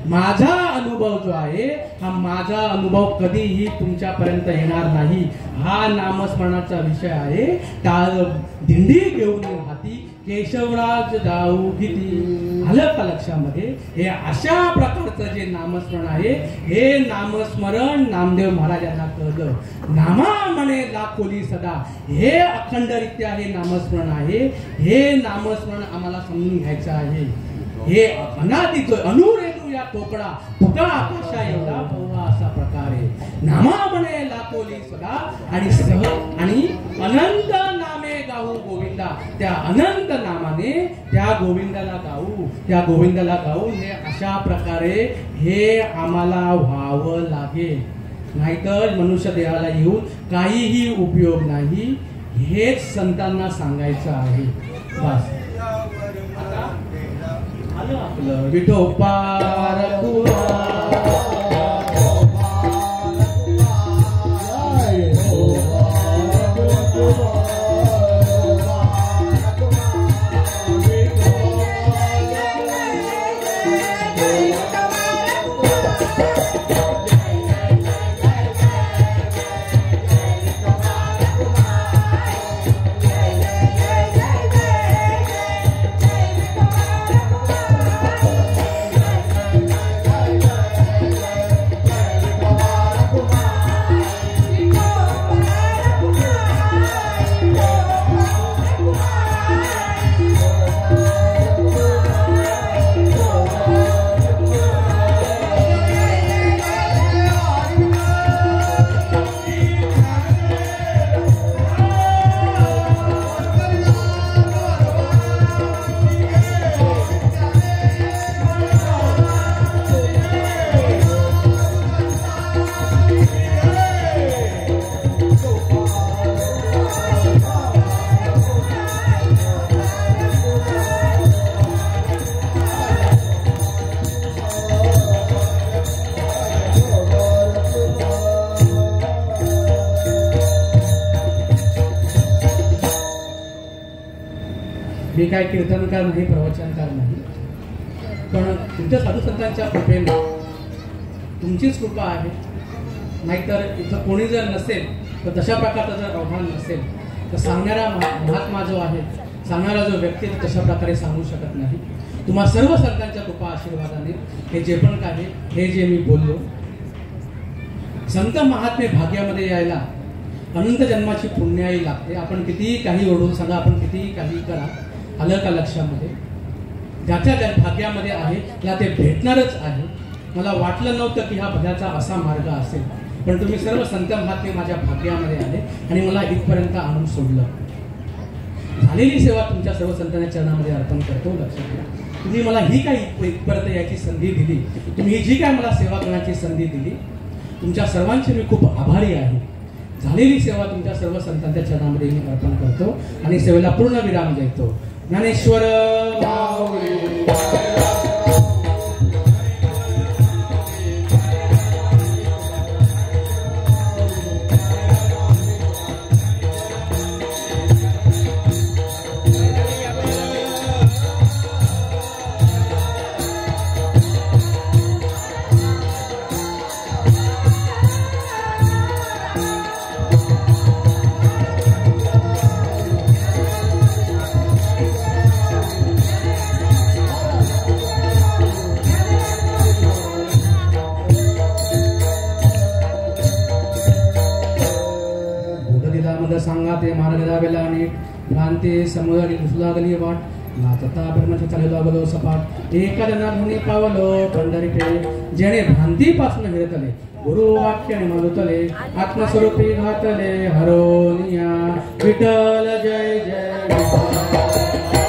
माझा अनुभव जो आहे, हा माझा अनुभव कधीही तुमच्यापर्यंत येणार नाही. हा नामस्मरणाचा विषय आहे. टाळ दिंडी घेऊन हाती केशवराज जाऊ भीती. आलं का लक्षामध्ये? हे अशा प्रकारचं जे नामस्मरण आहे, हे नामस्मरण नामदेव महाराजांना कळलं. नामा म्हणे लाखोली सदा, हे अखंडरित्या हे नामस्मरण आहे. हे नामस्मरण आम्हाला समजून घ्यायचं आहे. हे अनादिच अनुरेणू या टोकडा तुका आकाशा एवढा पोहा असा प्रकारे नामा म्हणे लाखोली सदा. आणि अनंत नामे गाऊ गोविंदा. त्या अनंत नामाने त्या गोविंदाला गाऊ, त्या गोविंदाला गाऊ. हे अशा प्रकारे हे आम्हाला व्हावं लागेल. नाहीतर मनुष्य देहाला येऊन काहीही उपयोग नाही. हेच संतांना सांगायचं आहे. बस आपलं विठोपार मी काय कीर्तनकार नाही, प्रवचनकार नाही, पण तुमच्या साधू संतांच्या कृपेने तुमचीच कृपा आहे. नाहीतर इथं कोणी जर नसेल तर तशा प्रकारचं जर आव्हान नसेल तर सांगणारा महात्मा जो आहे, सांगणारा जो व्यक्ती तशा प्रकारे सांगू शकत नाही. तुम्हा सर्व संतांच्या कृपा आशीर्वादाने हे जे पण काही, हे जे मी बोललो, संत महात्मे भाग्यामध्ये यायला अनंत जन्माची पुण्याई लागते. आपण कितीही काही ओढून सांगा, आपण कितीही काही करा, आलं का लक्षामध्ये, ज्याच्या भाग्यामध्ये आहे त्याला ते भेटणारच आहे. मला वाटलं नव्हतं की हा भल्याचा असा मार्ग असेल, पण तुम्ही सर्व संत महात्मे माझ्या भाग्यामध्ये आले आणि मला इथपर्यंत आणून सोडलं. झालेली सेवा तुमच्या सर्व संतांच्या चरणामध्ये अर्पण करतो. लक्षात घ्या, तुम्ही मला ही काही इथपर्यंत याची संधी दिली, तुम्ही ही जी काय मला सेवा करण्याची संधी दिली, तुमच्या सर्वांचे मी खूप आभारी आहे. झालेली सेवा तुमच्या सर्व संतांच्या चरणामध्ये मी अर्पण करतो आणि सेवेला पूर्ण विराम देतो. ज्ञानेश्वर सांगा ते मार्ग लावेला नीट, भ्रांती समुद्री घुसलागली वाट, नाचता ब्रह्मच चाललो गेलो सपाट, एका जनार्दनी पावलो पंढरीकडे, जेणे भ्रांतीपासून हिरतले, गुरु वाक्याने मालुतले, आत्मस्वरूपी घातले, हरोनिया विठ्ठल जय जय विठ्ठल.